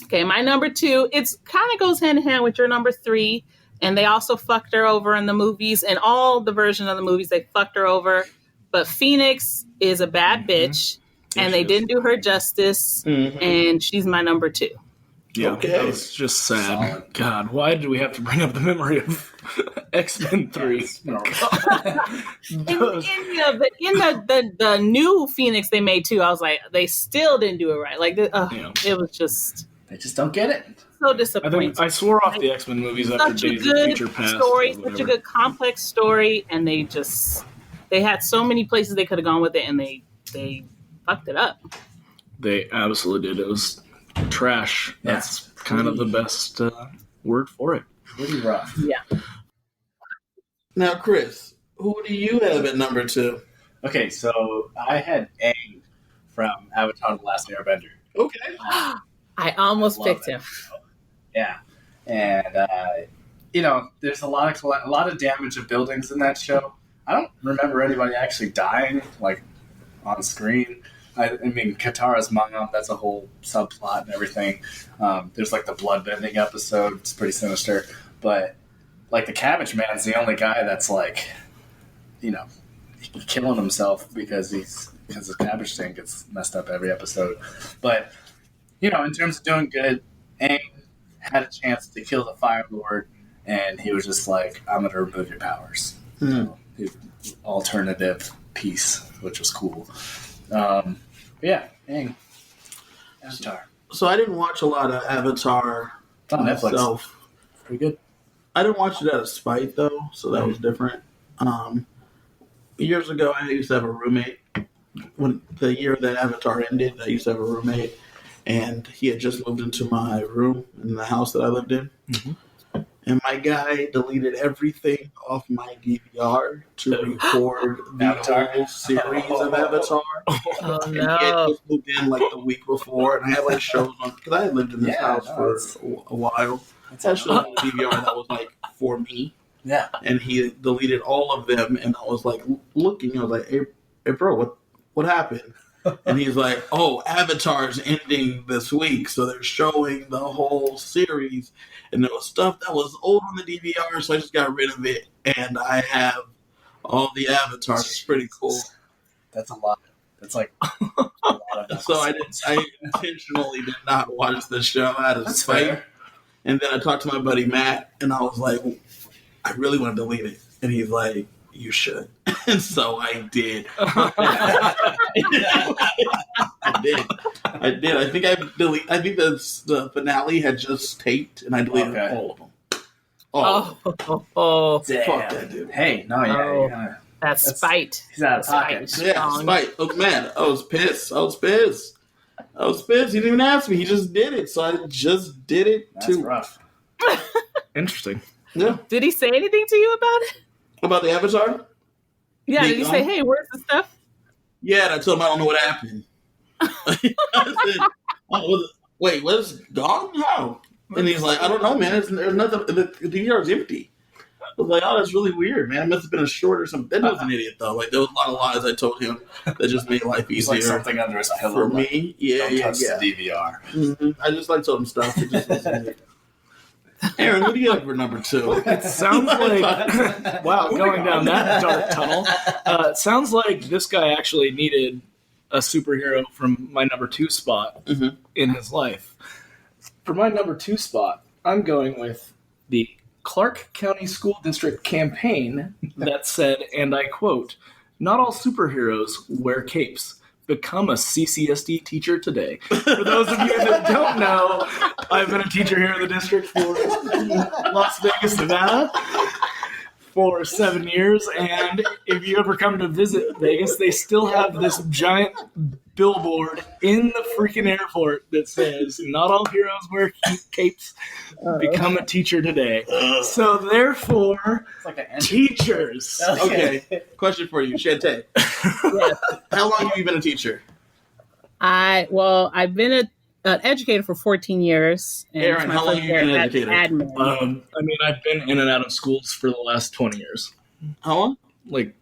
S3: Okay, my number 2, it's kind of goes hand in hand with your number 3, and they also fucked her over in the movies, and all the version of the movies they fucked her over. but Phoenix is a bad bitch, and they didn't do her justice, and she's my number 2.
S2: Yeah,
S1: Okay.
S2: that was just sad.
S4: Solid.
S2: God, why did we have to bring up the memory of X-Men 3?
S3: In the new Phoenix they made too, I was like, they still didn't do it right. Like, it was just
S4: They just don't get it.
S3: so
S2: I
S3: disappointing.
S2: think I swore off the X-Men movies after
S3: Such a
S2: Days of
S3: good
S2: Future Past.
S3: story,
S2: or
S3: such a
S2: whatever.
S3: good complex story, and they had so many places they could have gone with it, and they fucked it up.
S2: They absolutely did. It was trash. That's kind of the best word for it.
S4: Pretty rough.
S3: Yeah.
S1: Now, Chris, who do you have at number 2?
S4: Okay, so I had Aang from Avatar: The Last Airbender.
S1: Okay.
S3: I almost
S4: Love
S3: picked
S4: it.
S3: him.
S4: Yeah, and there's a lot of damage of buildings in that show. I don't remember anybody actually dying like on screen. I mean, Katara's mom, that's a whole subplot and everything. There's like the bloodbending episode. It's pretty sinister. But like the Cabbage Man's the only guy that's like, killing himself because his cabbage thing gets messed up every episode. But, in terms of doing good, Aang had a chance to kill the Fire Lord, and he was just like, I'm going to remove your powers. Alternative peace, which was cool. Aang. Avatar.
S1: So I didn't watch a lot of Avatar
S4: It's on Netflix.
S1: myself.
S4: Pretty good.
S1: I didn't watch it out of spite, though, so that was different. Years ago, I used to have a roommate. When the year that Avatar ended, I used to have a roommate, and he had just moved into my room in the house that I lived in. And my guy deleted everything off my DVR to record the
S4: Avatar?
S1: whole series of Avatar.
S3: Oh
S1: And he had
S3: no.
S1: just moved in like the week before, and I had like shows on because I had lived in this house for a while. I had shows on the DVR that was like for me,
S4: Yeah.
S1: and he deleted all of them. And I was like looking, I was like, "Hey bro, what happened?" And he's like, "Oh, Avatar's ending this week, so they're showing the whole series." And there was stuff that was old on the DVR, so I just got rid of it, and I have all the Avatars. It's pretty cool.
S4: That's a lot. That's like a lot of
S1: So I intentionally did not watch the show out of
S4: That's
S1: spite.
S4: fair.
S1: And then I talked to my buddy Matt, and I was like, I really want to delete it. And he's like, you should. And so I did. I did. I think I think the finale had just taped, and I deleted
S4: Okay.
S1: all of them. Oh,
S4: Damn.
S1: fuck that dude.
S4: Hey, no,
S3: Oh.
S4: yeah.
S3: That's spite.
S4: He's out of
S3: That's
S4: pocket.
S3: spite.
S1: Yeah,
S3: Strong.
S1: spite. Oh man, I was pissed. He didn't even ask me. He just did it. So I just did it
S4: That's
S1: too.
S4: rough.
S2: Interesting.
S1: Yeah.
S3: Did he say anything to you about it?
S1: About the Avatar?
S3: Yeah,
S1: Big
S3: did he say,
S1: gone?
S3: hey, where's the stuff?
S1: Yeah, and I told him I don't know what happened. I said, wait, what's gone? How? And he's like, I don't know, man. There's nothing. The DVR is empty. I was like, oh, that's really weird, man. It must have been a short or something. That was an idiot, though. Like, there was a lot of lies I told him that just made life
S4: He's like
S1: easier
S4: something under his pillow.
S1: for
S4: like,
S1: me. Yeah,
S4: Don't
S1: yeah,
S4: touch
S1: yeah.
S4: the DVR.
S1: I just like told him stuff. It just was weird. Aaron, who do you have for number 2?
S2: It sounds like wow, going down that dark tunnel. It sounds like this guy actually needed a superhero from my number 2 spot in his life. For my number 2 spot, I'm going with the Clark County School District campaign that said, and I quote, "Not all superheroes wear capes. Become a CCSD teacher today." For those of you that don't know, I've been a teacher here in the district for Las Vegas, Nevada for 7 years. And if you ever come to visit Vegas, they still have this giant billboard in the freaking airport that says, "Not all heroes wear capes. Become a teacher today." So therefore,
S4: It's like an
S2: teachers.
S1: Okay, question for you, Shantae. How long have you been a teacher?
S3: I've been an educator for 14 years. And
S1: Aaron,
S3: it's my
S1: how long
S3: first
S1: have you been
S3: year
S1: an
S3: at
S1: educator?
S3: Admin.
S2: I mean, I've been in and out of schools for the last 20 years.
S1: How long?
S2: Like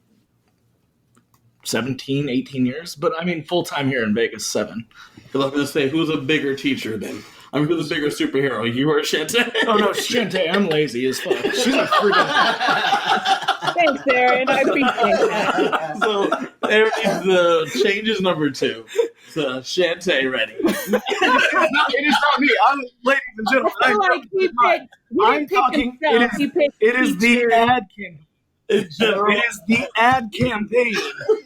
S2: 17, 18 years. But I mean, full-time here in Vegas, 7.
S1: Because I was going to say, who's a bigger teacher then? I mean, who's a bigger superhero? You or Shantae?
S2: Oh, no, Shantae, I'm lazy as fuck. She's a freaking...
S3: Thanks, Aaron. I appreciate that.
S1: So Aaron needs the changes number 2. So Shantae ready.
S2: It is not me. Ladies and gentlemen,
S3: I feel like he picked. He
S2: I'm
S3: didn't pick
S2: talking.
S3: himself. He picked
S2: It is the
S3: teachers.
S2: ad campaign. It is the ad campaign.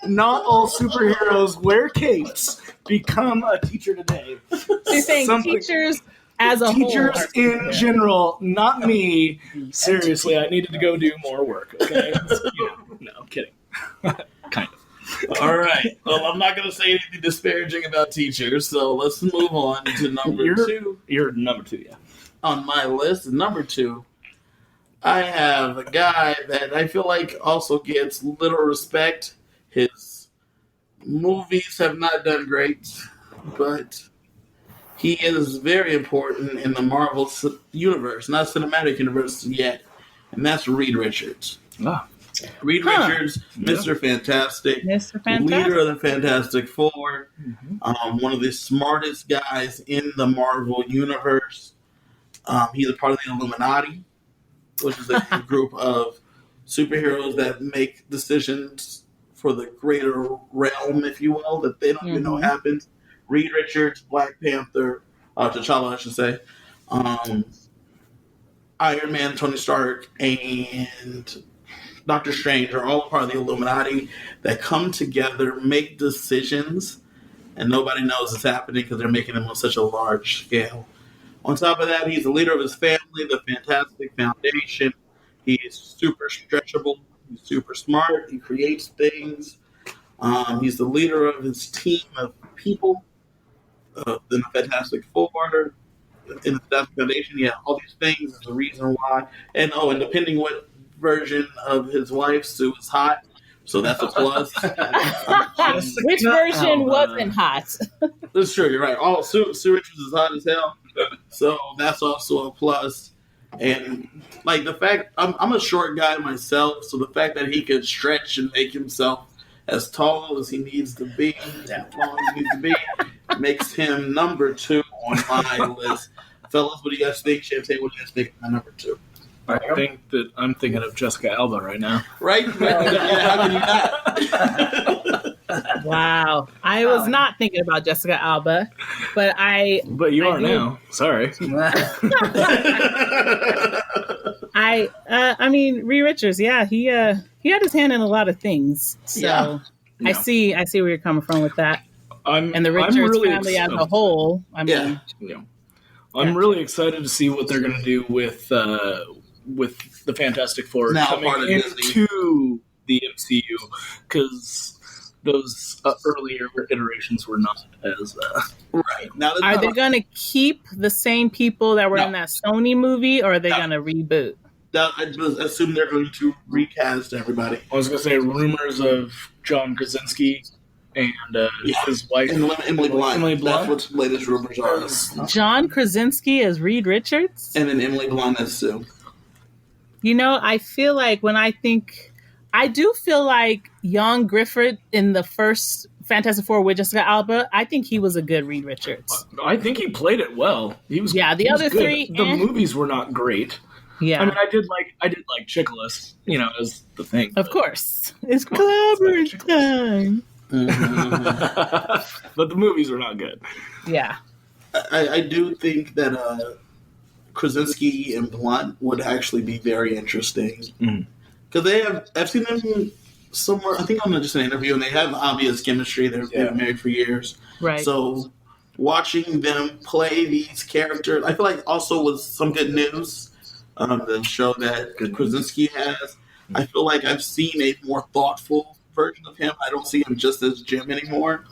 S2: Not all superheroes wear capes. Become a teacher today.
S3: So you're saying
S2: Something-
S3: teachers as a
S2: Teachers
S3: whole.
S2: in general, not me. Seriously, I needed to go do more work. Okay, no, I'm kidding. Kind of.
S1: All right. Well, I'm not going to say anything disparaging about teachers, so let's move on to number
S2: You're-
S1: 2
S2: You're number 2, yeah.
S1: on my list. Number 2, I have a guy that I feel like also gets little respect. His movies have not done great, but he is very important in the Marvel universe, not cinematic universe yet, and that's Reed Richards.
S2: Ah.
S1: Reed
S3: Huh.
S1: Richards, Mr. Fantastic,
S3: Mr. Fantastic.
S1: leader of the Fantastic Four, one of the smartest guys in the Marvel universe. He's a part of the Illuminati, which is a group of superheroes that make decisions for the greater realm, if you will, that they don't even know happens. Reed Richards, Black Panther, T'Challa, I should say, Iron Man, Tony Stark, and Doctor Strange are all part of the Illuminati that come together, make decisions, and nobody knows it's happening because they're making them on such a large scale. On top of that, he's the leader of his family, the Fantastic Foundation. He is super stretchable. He's super smart. He creates things. He's the leader of his team of people. In the Fantastic Four, in the Fantastic Foundation, yeah, all these things is the reason why. And depending what version of his wife, Sue is hot, so that's a plus.
S3: Which version wasn't hot?
S1: That's true. You're right. Oh, Sue Richards is hot as hell, so that's also a plus. And like the fact, I'm a short guy myself, so the fact that he can stretch and make himself as tall as he needs to be, as long as he needs to be, makes him number 2 on my list. Fellas, what do you guys think? Shantae, what do you guys think of my number 2?
S2: I think that I'm thinking of Jessica Alba right now.
S1: Right? How can you not?
S3: Wow. I was not thinking about Jessica Alba, but
S2: But you
S3: I
S2: are
S3: do.
S2: now. Sorry.
S3: I mean, Reed Richards, yeah, he had his hand in a lot of things. So
S1: Yeah.
S3: I see where you're coming from with that. And the
S2: I'm
S3: Richards
S2: really
S3: family as a
S2: excited.
S3: whole. I mean,
S1: Yeah.
S2: I'm really excited to see what they're going to do with the Fantastic Four
S1: Now
S2: coming
S1: part of Disney.
S2: into the MCU, because those earlier iterations were not as.
S1: Right. Now,
S3: are they going to keep the same people that were
S1: No.
S3: in that Sony movie, or are they
S1: No.
S3: going to reboot?
S1: I just assume they're going to recast everybody.
S2: I was going to say rumors of John Krasinski and his wife.
S1: And Emily Blunt.
S2: Emily Blunt?
S1: That's what the latest rumors are.
S3: John Krasinski as Reed Richards?
S1: And then Emily Blunt as Sue.
S3: You know, I feel like I do feel like young Griffith in the first Fantastic Four with Jessica Alba, I think he was a good Reed Richards.
S2: I think he played it well. He was.
S3: Yeah, the
S2: he was
S3: other
S2: good.
S3: three,
S2: The movies were not great.
S3: Yeah,
S2: I mean, I did like Chickless, as the thing.
S3: of course. It's clever time.
S2: But the movies were not good.
S3: Yeah.
S1: I do think that Krasinski and Blunt would actually be very interesting.
S2: Mhm.
S1: Because I've seen them somewhere, I think on just an interview, and they have obvious chemistry. They've been married for years.
S3: Right.
S1: So watching them play these characters, I feel like also was some good news. The show that Krasinski has, I feel like I've seen a more thoughtful version of him. I don't see him just as Jim anymore.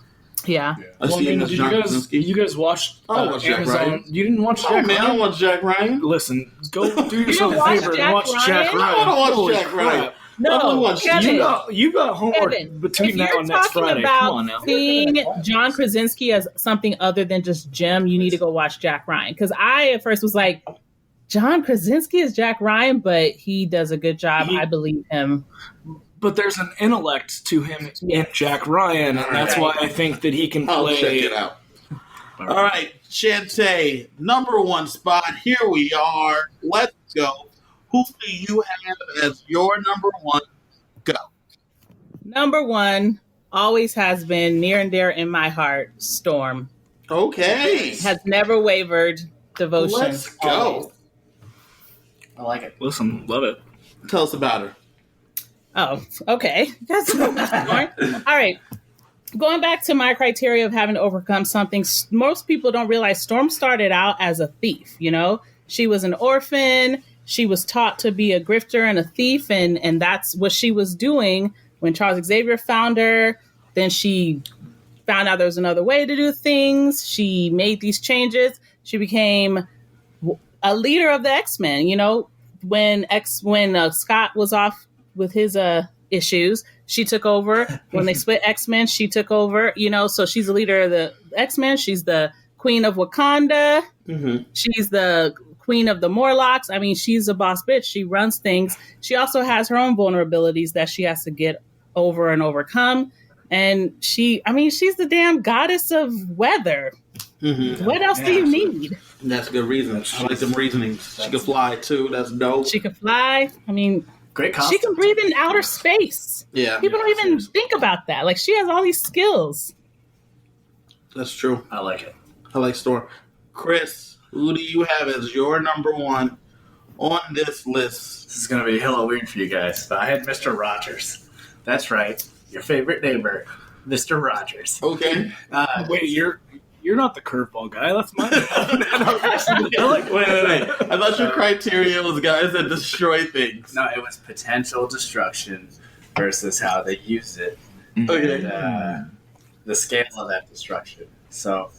S3: Yeah.
S1: I see him as
S2: did
S1: John
S2: you
S1: Krasinski.
S2: guys watched
S1: I watched Jack
S2: Amazon?
S1: Ryan.
S2: You didn't watch
S1: Oh
S2: Jack
S1: man, I
S2: Ryan?
S1: want Jack Ryan.
S2: Listen, go do yourself a
S3: watch
S2: favor
S3: Jack
S2: and watch Jack
S3: Ryan?
S2: Ryan.
S1: I wanna watch
S2: Holy
S1: Jack Ryan.
S2: crap.
S1: I wanna
S3: No,
S1: watch
S3: Kevin,
S2: You got homework
S3: Kevin,
S2: between
S3: if
S2: now
S3: you're
S2: and next
S3: talking
S2: Friday.
S3: about
S2: Come on now.
S3: seeing John Krasinski as something other than just Jim, you need to go watch Jack Ryan. Because I at first was like, John Krasinski is Jack Ryan, but he does a good job. I believe him.
S2: But there's an intellect to him in Jack Ryan, and that's why I think that he can
S1: I'll
S2: play.
S1: check it out. All right, Shantae, number 1 spot. Here we are. Let's go. Who do you have as your number 1
S3: number one, always has been near and dear in my heart, Storm.
S1: Okay.
S3: Has never wavered. Devotion.
S1: Let's go.
S3: always.
S4: I like it.
S2: Listen, love it.
S1: Tell us about her.
S3: Oh, okay. That's all right. Going back to my criteria of having to overcome something, most people don't realize Storm started out as a thief. You know, she was an orphan. She was taught to be a grifter and a thief, and that's what she was doing when Charles Xavier found her. Then she found out there was another way to do things. She made these changes. She became a leader of the X-Men. You know, when Scott was off with his issues, she took over. When they split X-Men, she took over. You know, so she's a leader of the X-Men. She's the queen of Wakanda.
S1: Mm-hmm.
S3: She's the queen of the Morlocks. I mean, she's a boss bitch. She runs things. She also has her own vulnerabilities that she has to get over and overcome. And she's the damn goddess of weather.
S1: Mm-hmm.
S3: What else do you need?
S1: That's a good reason. I like them reasonings. She can fly too. That's dope.
S3: She can fly. I mean,
S4: Great costume.
S3: she can breathe in outer space.
S1: Yeah,
S3: People don't even think about that. Like, she has all these skills.
S1: that's true.
S4: I like it.
S1: I like Storm. Chris, who do you have as your number one on this list?
S4: This is going to be hella weird for you guys, but I had Mr. Rogers. That's right. Your favorite neighbor, Mr. Rogers.
S1: Okay.
S2: Wait, you're not the curveball guy. That's mine.
S1: Wait. I thought your criteria was guys that destroy things.
S4: No, it was potential destruction versus how they used it.
S1: Okay.
S4: And, the scale of that destruction. So,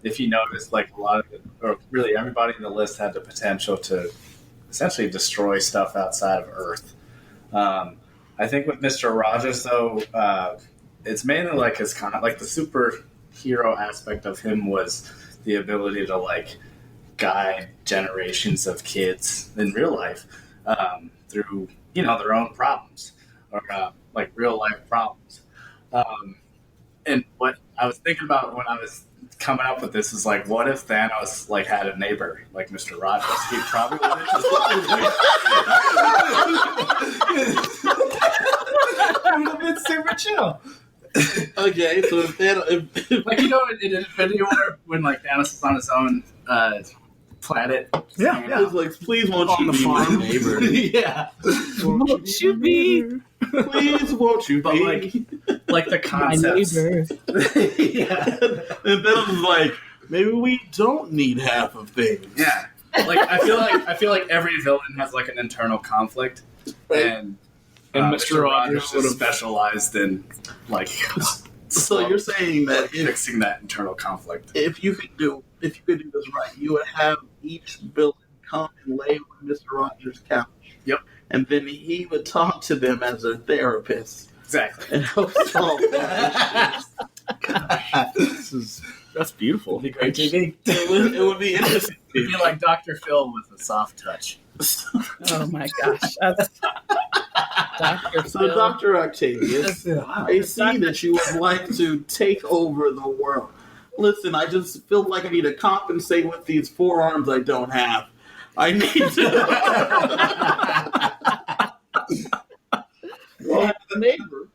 S4: if you notice, like a lot of it, or really everybody in the list had the potential to essentially destroy stuff outside of Earth. I think with Mr. Rogers, though, it's mainly like his kind of like the superhero aspect of him was the ability to like guide generations of kids in real life through their own problems or like real life problems. And what I was thinking about when I was coming up with this is like, what if Thanos like had a neighbor like Mr. Rogers? He probably would have been super chill.
S1: Okay, so if Thanos,
S4: Like in Infinity War when like Thanos is on his own planet.
S1: it's like, please won't
S2: On
S1: you
S2: the
S1: be my
S2: farm.
S1: neighbor?
S4: Yeah.
S3: Won't you be
S1: Please won't you
S4: But
S1: be?
S4: like the
S3: my
S4: concepts.
S3: neighbor?
S4: Yeah.
S1: And Thanos was like, maybe we don't need half of things.
S4: Yeah. Like I feel like every villain has like an internal conflict, and
S2: Mr. Rogers
S4: is
S2: would have
S4: specialized in like
S1: So you're saying that if,
S4: fixing that internal conflict.
S1: if you could do this right, you would have each villain come and lay on Mr. Rogers' couch.
S4: Yep.
S1: And then he would talk to them as a therapist
S4: Exactly.
S1: and help solve their issues.
S2: That's beautiful.
S4: It'd be great TV.
S1: It would be interesting.
S4: It'd be like Dr. Phil with a soft touch.
S3: Oh my gosh. Dr.
S1: So,
S3: Phil.
S1: Dr. Octavius, I see that you would like to take over the world. Listen, I just feel like I need to compensate with these forearms I don't have. I need to. Well, the neighbor.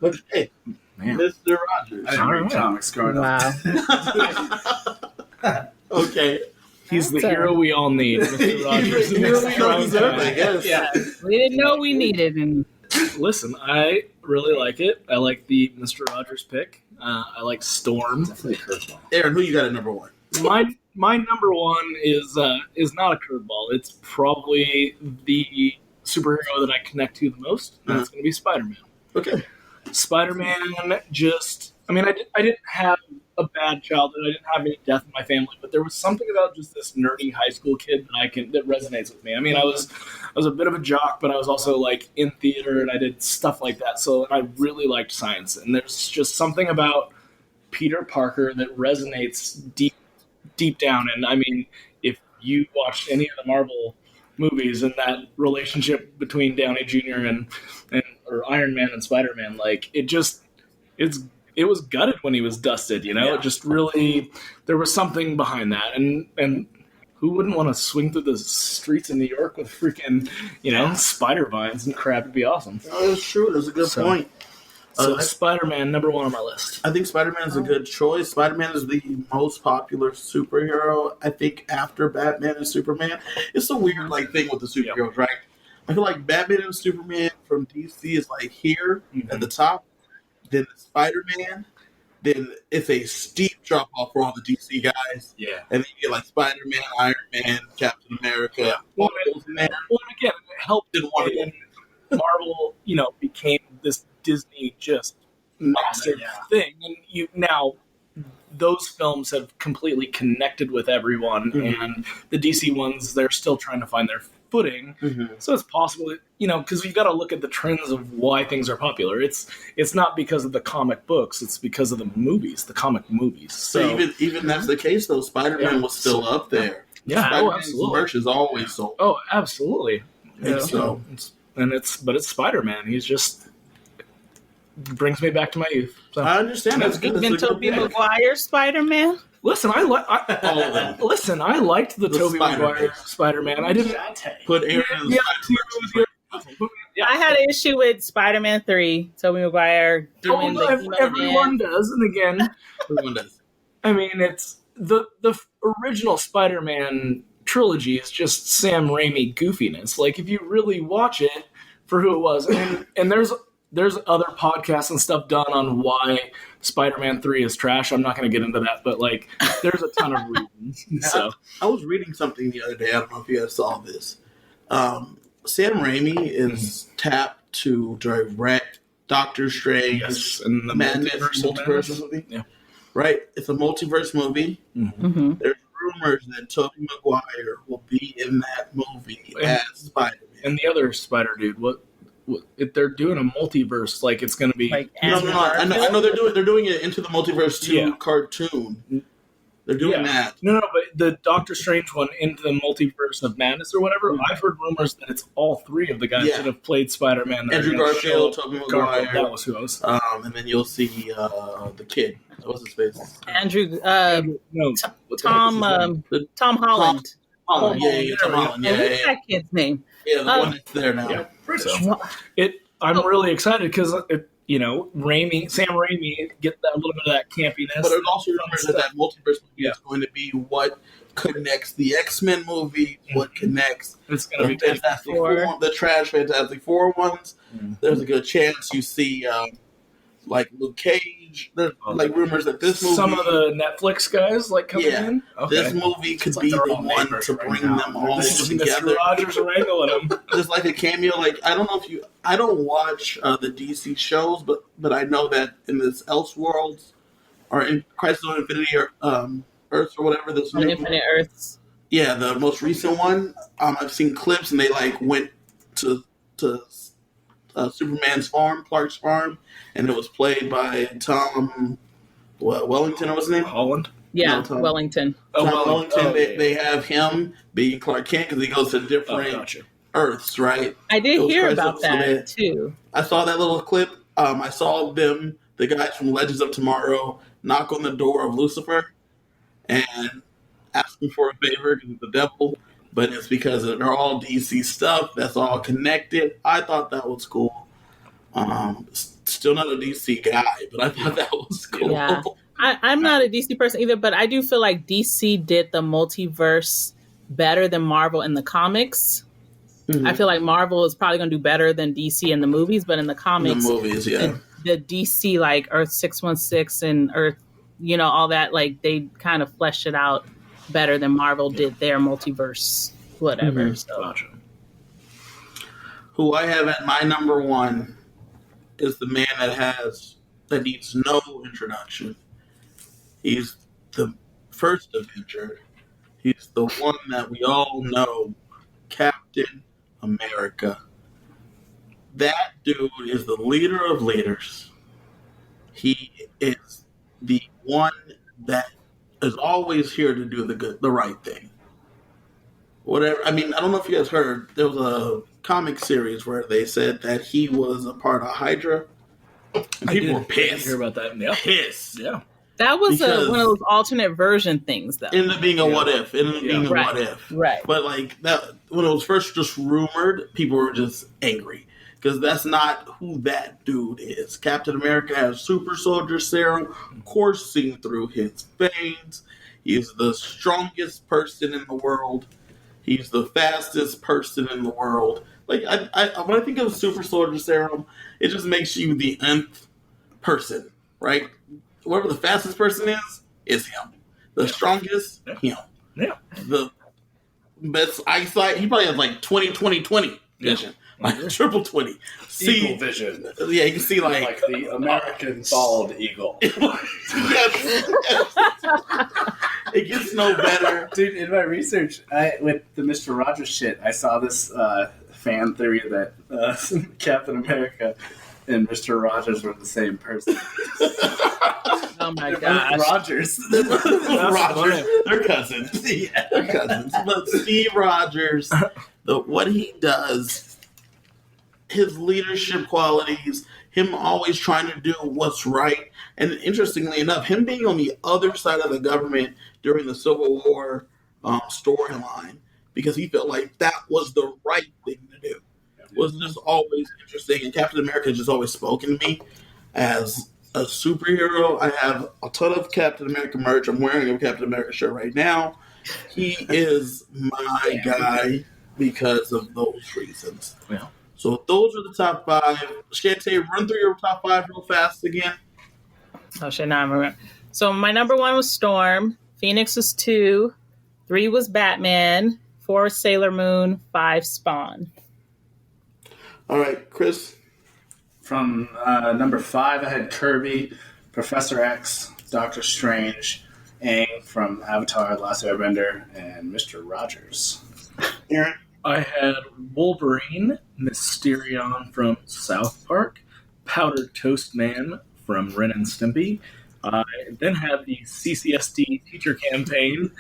S1: Okay,
S4: Man.
S1: Mr. Rogers.
S4: I didn't read comics growing up.
S3: Wow.
S1: Okay.
S2: He's the
S3: That's
S2: hero we all need, Mr. Rogers.
S1: You really don't deserve it, I guess.
S4: Yeah.
S3: We didn't know we needed him.
S2: Listen, I really like it. I like the Mr. Rogers pick. I like Storm.
S4: Definitely a curveball.
S1: Aaron, who you got at number one?
S2: My number one is not a curveball. It's probably the superhero that I connect to the most. And that's going to be Spider-Man.
S1: Okay.
S2: Spider-Man just, I didn't have a bad childhood. I didn't have any death in my family, but there was something about just this nerdy high school kid that resonates with me. I mean, I was a bit of a jock, but I was also like in theater and I did stuff like that. So I really liked science, and there's just something about Peter Parker that resonates deep down. And I mean, if you watched any of the Marvel movies and that relationship between Downey Jr. and or Iron Man and Spider-Man, like it was gutted when he was dusted, you know.
S4: Yeah.
S2: It just really, there was something behind that, and who wouldn't want to swing through the streets in New York with freaking, spider vines and crap? It'd be awesome.
S1: Oh, that's true. That's a good point.
S2: So Spider-Man, number one on my list.
S1: I think Spider-Man is a good choice. Spider-Man is the most popular superhero, I think, after Batman and Superman. It's a weird thing with the superheroes, right? I feel like Batman and Superman from DC is here at the top. Then Spider-Man. Then it's a steep drop off for all the DC guys.
S2: Yeah.
S1: And then you get Spider-Man, Iron Man, Captain America.
S2: Well, again, it helped when Marvel, became this Disney just massive thing. And now those films have completely connected with everyone. And the DC ones, they're still trying to find their footing. So it's possible, because you've got to look at the trends of why things are popular. It's not because of the comic books, it's because of the movies, the comic movies.
S1: So even that's the case, though, Spider-Man was still up there.
S2: Yeah,
S1: Spider-Man's merch is always sold.
S2: Oh, absolutely.
S1: And
S2: but it's Spider-Man. He's just brings me back to my youth. So.
S1: I understand. That's good.
S3: Even Tobey Maguire Spider-Man.
S2: Listen, I liked the Tobey Maguire Spider-Man. I didn't
S1: put Aaron in the
S3: I had an issue with Spider-Man 3, Tobey Maguire doing
S2: everyone does, and again,
S1: everyone does.
S2: I mean, it's the original Spider-Man trilogy is just Sam Raimi goofiness. If you really watch it for who it was, and there's other podcasts and stuff done on why Spider-Man 3 is trash. I'm not going to get into that, but there's a ton of reasons. So
S1: I was reading something the other day. I don't know if you guys saw this. Sam Raimi is tapped to direct Doctor Strange
S2: and the
S1: multiverse movie.
S2: Yeah.
S1: Right? It's a multiverse movie.
S2: Mm-hmm.
S1: There's rumors that Tobey Maguire will be in that movie as Spider-Man.
S2: And the other Spider dude, what if they're doing a multiverse, it's going to be
S1: no. I know they're doing it Into the Multiverse 2 cartoon. They're doing that.
S2: No, but the Doctor Strange one, Into the Multiverse of Madness or whatever, I've heard rumors that it's all three of the guys that have played Spider-Man.
S1: Andrew Garfield, Tobey Maguire.
S2: That was who I was.
S1: And then you'll see the kid. What's his face?
S3: Andrew.
S1: Tom
S3: Holland.
S1: Tom Holland. Tom Holland.
S3: What's that kid's name?
S1: Yeah, the one that's there now.
S2: Yeah. So, I'm really excited because Sam Raimi get that little bit of that campiness.
S1: But there's also rumors that multiverse movie is going to be what connects the X-Men movie, what connects
S2: it's going to be
S1: Fantastic Four, the trash Fantastic Four ones. There's a good chance you see Luke Cage. There's rumors that this movie,
S2: some of the Netflix guys coming in. Okay.
S1: This movie could be the one to bring them all together.
S2: Mr. Rogers wrangling them.
S1: Just like a cameo. I don't know if I don't watch the DC shows, but I know that in this Elseworlds or in Crisis on Infinity or Earths or whatever this
S3: on Infinite Earths.
S1: Yeah, the most recent one. I've seen clips and they went to Superman's farm, Clark's farm, and it was played by Tom Wellington, or what's his name?
S2: Holland?
S3: Yeah, no, Wellington.
S1: Tom Wellington. They have him being Clark Kent because he goes to different Earths, right?
S3: I did hear about that, too.
S1: I saw that little clip. I saw the guys from Legends of Tomorrow, knock on the door of Lucifer and ask him for a favor because he's the devil. But it's because they're all DC stuff. That's all connected. I thought that was cool. Still not a DC guy, but I thought that was cool.
S3: Yeah. I'm not a DC person either, but I do feel like DC did the multiverse better than Marvel in the comics. Mm-hmm. I feel like Marvel is probably going to do better than DC in the movies, but in the comics, the DC Earth 616 and Earth, all that, they kind of fleshed it out better than Marvel did their multiverse, whatever.
S1: Mm-hmm.
S3: So.
S1: Who I have at my number one is the man that needs no introduction. He's the first Avenger. He's the one that we all know, Captain America. That dude is the leader of leaders. He is the one that is always here to do the right thing. Whatever. I mean, I don't know if you guys heard, there was a comic series where they said that he was a part of Hydra. And people were pissed.
S2: I hear about that. Yeah.
S1: Pissed.
S2: Yeah.
S3: That was
S1: Because-
S3: one of those alternate version things, though.
S1: Ended up being a what if. Ended up being a
S3: Right.
S1: what if.
S3: Right.
S1: But like that, when it was first just rumored, people were just angry because that's not who that dude is. Captain America has super soldier serum coursing through his veins. He's the strongest person in the world. He's the fastest person in the world. Like when I think of super soldier serum, it just makes you the nth person, right? Whoever the fastest person is him. The strongest, him.
S2: Yeah.
S1: The best eyesight, he probably has like 20 vision. Like triple 20.
S4: Eagle vision.
S1: Yeah, you can see
S4: Like the American bald eagle.
S1: yes. It gets no better.
S4: Dude, in my research with the Mr. Rogers shit, I saw this fan theory that Captain America and Mr. Rogers were the same person.
S3: Oh my
S4: Both
S3: gosh.
S4: Rogers.
S1: Rogers, they're cousins. Yeah, they're cousins. But Steve Rogers, what he does, his leadership qualities, him always trying to do what's right, and interestingly enough, him being on the other side of the government during the Civil War storyline, because he felt like that was the right thing to do, was just always interesting. And Captain America has just always spoken to me as a superhero. I have a ton of Captain America merch. I'm wearing a Captain America shirt right now. He is my guy because of those reasons.
S2: Yeah.
S1: So those are the top 5. Shantae, run through your top 5 real fast again.
S3: Oh shit, now I remember. So my number 1 was Storm. Phoenix was 2. 3 was Batman. 4 was Sailor Moon. 5 Spawn.
S1: All right, Chris.
S4: From number 5, I had Kirby, Professor X, Doctor Strange, Aang from Avatar: The Last Airbender, and Mr. Rogers.
S1: Aaron.
S2: I had Wolverine, Mysterion from South Park, Powdered Toast Man from Ren and Stimpy. I then had the CCSD teacher campaign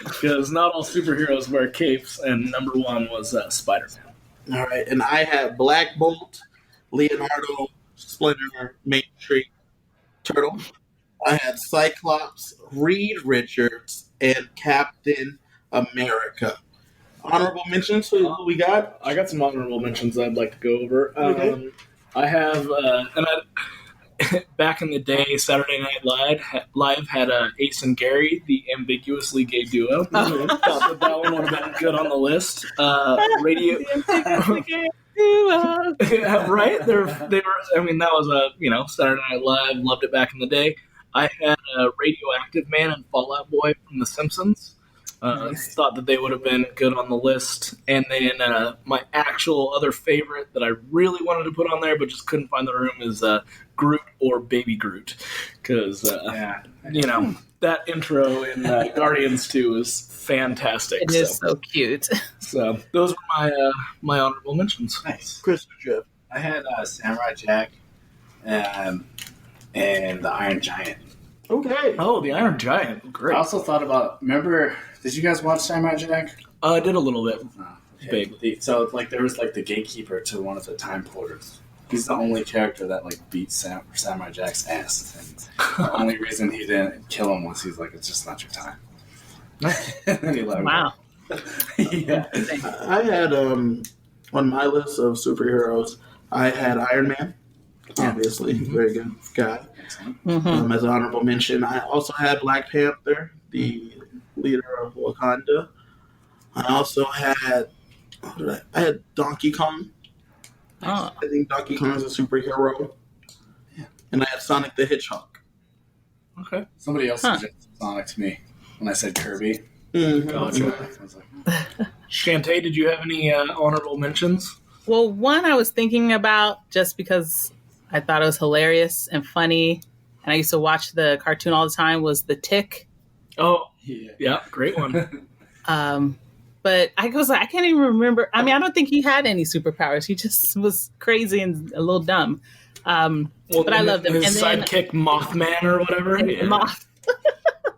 S2: because not all superheroes wear capes, and number 1 was Spider-Man.
S1: All right, and I have Black Bolt, Leonardo, Splinter, Main Street, Turtle. I had Cyclops, Reed Richards, and Captain America. Honorable mentions, who we got?
S2: I got some honorable mentions I'd like to go over.
S1: Okay.
S2: I have, back in the day, Saturday Night Live had Ace and Gary, the ambiguously gay duo. Thought that one would have been good on the list. Radio, yeah, right? They were. I mean, that was Saturday Night Live. Loved it back in the day. I had Radioactive Man and Fallout Boy from The Simpsons. Thought that they would have been good on the list. And then my actual other favorite that I really wanted to put on there but just couldn't find the room is Groot or Baby Groot. Because, that intro in Guardians 2 is fantastic.
S3: It is so cute.
S2: So those were my honorable mentions.
S4: Nice.
S1: Chris Jeff.
S4: I had Samurai Jack and the Iron Giant.
S1: Okay.
S2: Oh, the Iron Giant.
S4: I
S2: Great.
S4: also thought about, did you guys watch Samurai Jack?
S2: I did a little bit.
S4: Okay. So there was the gatekeeper to one of the time porters. He's the only character that beat Samurai Jack's ass, and the only reason he didn't kill him was he's like, it's just not your time. And then he let him
S3: Wow.
S4: go. Yeah.
S1: I had on my list of superheroes, I had Iron Man, obviously, very good guy.
S3: Mhm.
S1: As an honorable mention, I also had Black Panther, the leader of Wakanda. I also had I had Donkey Kong.
S3: Oh.
S1: I think Donkey Kong is a superhero.
S4: Yeah.
S1: And I had Sonic the Hedgehog.
S2: Okay.
S4: Somebody else suggested Sonic to me when I said Kirby.
S1: Mm-hmm.
S2: Gotcha.
S4: I was like,
S2: Shantae, did you have any honorable mentions?
S3: Well, one I was thinking about just because I thought it was hilarious and funny, and I used to watch the cartoon all the time, was The Tick.
S2: Oh,
S4: yeah.
S2: yeah, great one.
S3: But I can't even remember. I mean, I don't think he had any superpowers. He just was crazy and a little dumb. But I loved him.
S2: His
S3: And then
S2: sidekick Mothman or whatever. Yeah.
S3: Moth.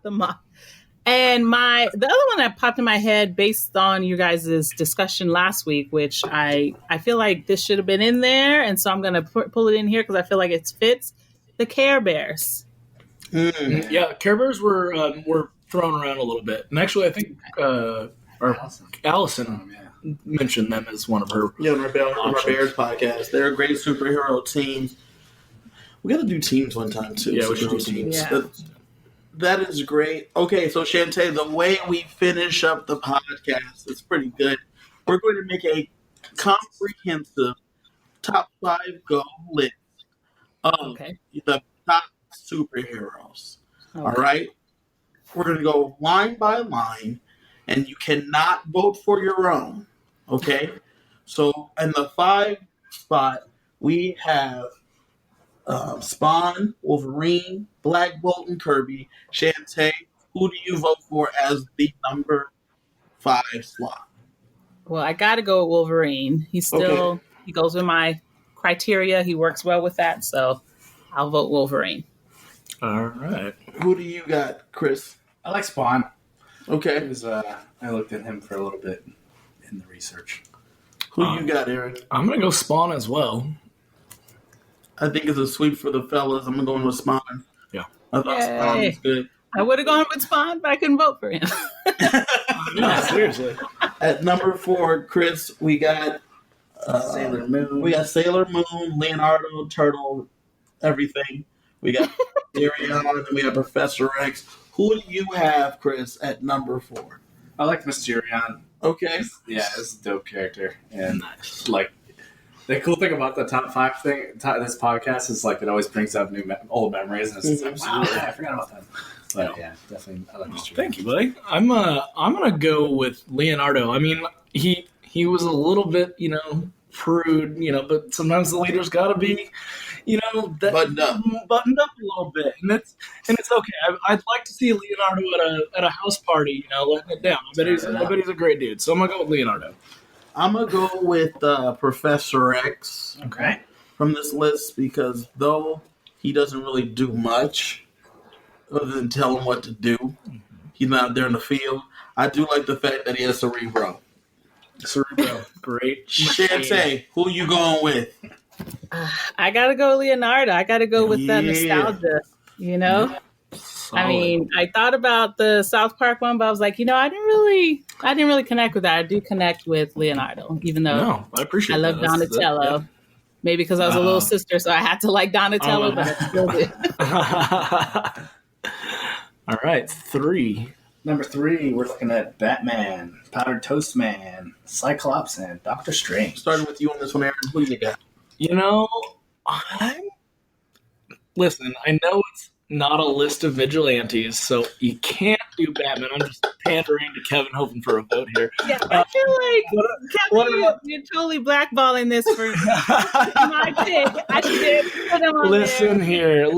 S3: The Moth. And the other one that popped in my head based on you guys' discussion last week, which I feel like this should have been in there, and so I'm going to pull it in here because I feel like it fits, the Care Bears.
S1: Mm.
S2: Yeah, Care Bears were thrown around a little bit, and actually, I think Allison
S4: Yeah.
S2: mentioned them as one of her.
S1: Yeah, on our
S2: Options.
S1: Bears podcast. They're a great superhero team. We got to do teams one time, too.
S2: Yeah, we should do
S1: Superhero
S2: teams.
S3: Yeah.
S1: That is great. Okay, so Shantae, the way we finish up the podcast is pretty good. We're going to make a comprehensive top 5 go list of
S3: Okay.
S1: the top superheroes.
S3: Okay.
S1: All right? We're going to go line by line, and you cannot vote for your own. Okay? So, in the 5 spot, we have Spawn, Wolverine, Black Bolt, and Kirby. Shantae, who do you vote for as the number 5 slot?
S3: Well, I got to go with Wolverine. He goes with my criteria. He works well with that, so I'll vote Wolverine.
S2: All right.
S1: Who do you got, Chris?
S4: I like Spawn.
S1: Okay.
S4: It was, I looked at him for a little bit in the research.
S1: Who you got, Aaron?
S2: I'm gonna go Spawn as well.
S1: I think it's a sweep for the fellas. I'm going with Spawn.
S2: Yeah.
S1: I thought Spawn
S3: Yay.
S1: was good.
S3: I would have gone with Spawn, but I couldn't vote for him.
S2: No, seriously.
S1: At number 4, Chris, we got
S4: Sailor Moon.
S1: We got Sailor Moon, Leonardo, Turtle, everything. We got Arion, and we have Professor X. Who do you have, Chris, at number 4?
S4: I like Mysterion.
S1: Okay.
S4: Yeah, it's a dope character. And like the cool thing about the top 5 thing, this podcast is like it always brings up old memories, and it's like, wow, yeah, I forgot about that. But yeah, definitely, I like Mysterion.
S2: Thank you, buddy. I'm gonna go with Leonardo. I mean, he was a little bit, prude, but sometimes the leader's got to be,
S1: Buttoned up.
S2: buttoned up a little bit, and it's okay. I'd like to see Leonardo at a house party, letting it down. I bet he's a great dude. So I'm gonna go with Leonardo.
S1: I'm going to go with Professor X
S4: Okay.
S1: from this list because though he doesn't really do much other than tell him what to do, he's not there in the field. I do like the fact that he has Cerebro.
S2: Cerebro, great.
S1: Shantae, who you going with?
S3: I got to go Leonardo. I got to go with the
S1: Yeah.
S3: nostalgia, I mean, I thought about the South Park one, but I was like, I didn't really connect with that. I do connect with Leonardo, even though
S2: No, I appreciate
S3: I love
S2: that. That's-
S3: Donatello. Maybe because I was a little sister, so I had to like Donatello, but I still did.
S2: All right, 3.
S4: Number 3, we're looking at Batman, Powdered Toast Man, Cyclops, and Doctor Strange.
S1: Starting with you on this one, Aaron. Who you got?
S2: Listen, I know it's not a list of vigilantes, so you can't do Batman. I'm just pandering to Kevin, hoping for a vote here.
S3: Yeah, I feel like
S2: what
S3: Kevin,
S2: about-
S3: you're totally blackballing this for my pick. I should put him on
S2: Listen
S3: there.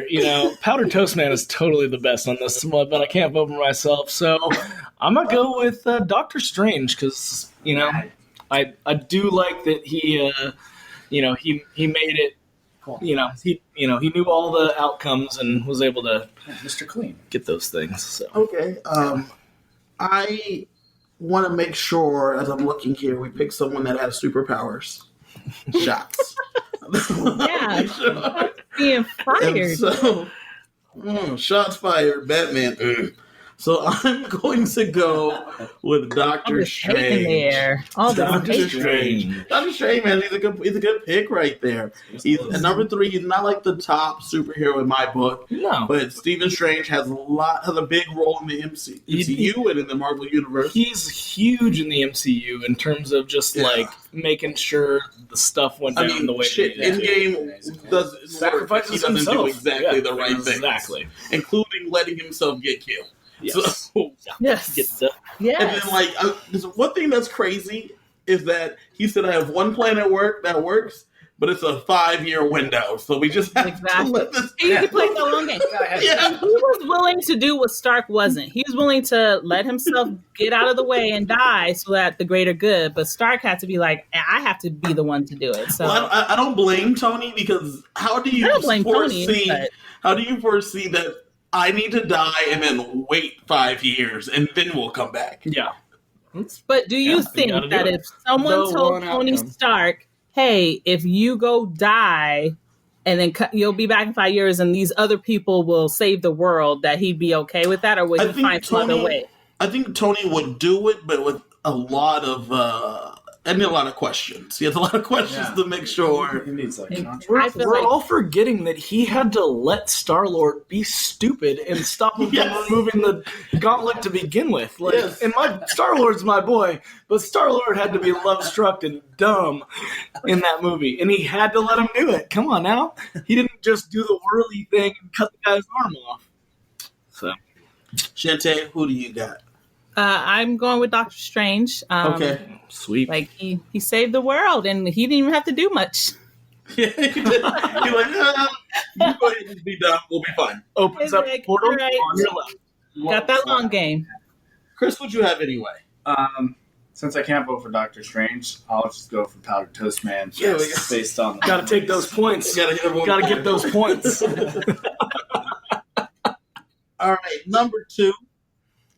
S2: here. Powdered Toast Man is totally the best on this one, but I can't vote for myself, so I'm gonna go with Doctor Strange because I do like that he made it.
S4: Cool.
S2: He knew all the outcomes and was able to
S4: Yeah, Mr. Clean.
S2: get those things. So.
S1: Okay. I want to make sure, as I'm looking here, we pick someone that has superpowers. Shots.
S3: Yeah. Being
S1: And
S3: fired.
S1: so, shots fired. Batman. So I'm going to go with
S3: I'm
S1: Doctor
S3: just hating
S1: Strange.
S3: there. All the
S1: Doctor
S3: hate.
S1: Strange. Doctor Strange, man, he's a good pick right there. He's at number 3. He's not like the top superhero in my book,
S2: No,
S1: but Stephen Strange has a big role in the MCU and in the Marvel universe.
S2: he's huge in the MCU in terms of just
S1: Yeah.
S2: making sure the stuff went
S1: I
S2: down
S1: mean,
S2: the way
S1: shit,
S2: it needed to.
S1: Endgame doesn't
S2: Sacrifices
S1: he doesn't
S2: himself.
S1: do exactly
S2: Yeah,
S1: the right thing,
S2: Exactly.
S1: including letting himself get killed.
S2: Yes.
S1: So,
S3: Yes.
S2: Get the,
S1: and
S3: Yes.
S1: then there's one thing that's crazy is that he said I have one plan at work that works, but it's a 5-year window, so we just have
S3: Exactly.
S1: to let this.
S3: He played the long game.
S1: Yeah.
S3: And he was willing to do what Stark wasn't. He was willing to let himself get out of the way and die so that the greater good. But Stark had to be like, I have to be the one to do it. So
S1: Well, I don't blame Tony because how do you
S3: I don't blame Tony,
S1: foresee?
S3: but-
S1: How do you foresee that I need to die and then wait 5 years and then we'll come back?
S2: yeah.
S3: But do you
S2: Yeah,
S3: think
S2: you gotta
S3: that
S2: do it.
S3: if someone
S2: The
S3: told
S2: one
S3: Tony
S2: outcome.
S3: Stark, hey, if you go die, and then you'll be back in 5 years, and these other people will save the world, that he'd be okay with that, or would he find some other way?
S1: I think Tony would do it, but with a lot of questions. He has a lot of questions to make sure.
S4: He needs
S2: We're all forgetting that he had to let Star-Lord be stupid and stop him from removing the gauntlet to begin with. And Star-Lord's my boy, but Star-Lord had to be love-struck and dumb in that movie, and he had to let him do it. Come on now. He didn't just do the whirly thing and cut the guy's arm off. So,
S1: Shantae, who do you got?
S3: I'm going with Doctor Strange.
S1: Okay.
S2: Sweet.
S3: Like, he saved the world, and he didn't even have to do much.
S1: Yeah, he did. You're like, you go ahead and be done. We'll be fine.
S2: Opens up
S3: Like,
S2: portal
S3: right.
S2: on your left.
S3: Got that long game.
S1: Chris, what'd you have anyway?
S4: Since I can't vote for Doctor Strange, I'll just go for Powdered Toast Man.
S1: Yeah,
S4: based on
S2: Got to take those points. Got to get those points.
S1: All right, number 2,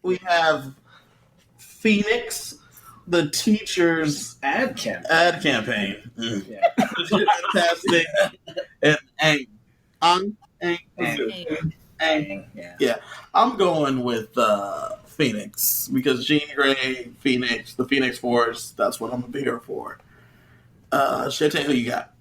S1: we have Phoenix, the teacher's
S4: ad campaign.
S1: Yeah. It's fantastic. And Aang. Yeah. I'm going with Phoenix because Jean Grey, Phoenix, the Phoenix Force, that's what I'm going to be here for. Shantae, who you got?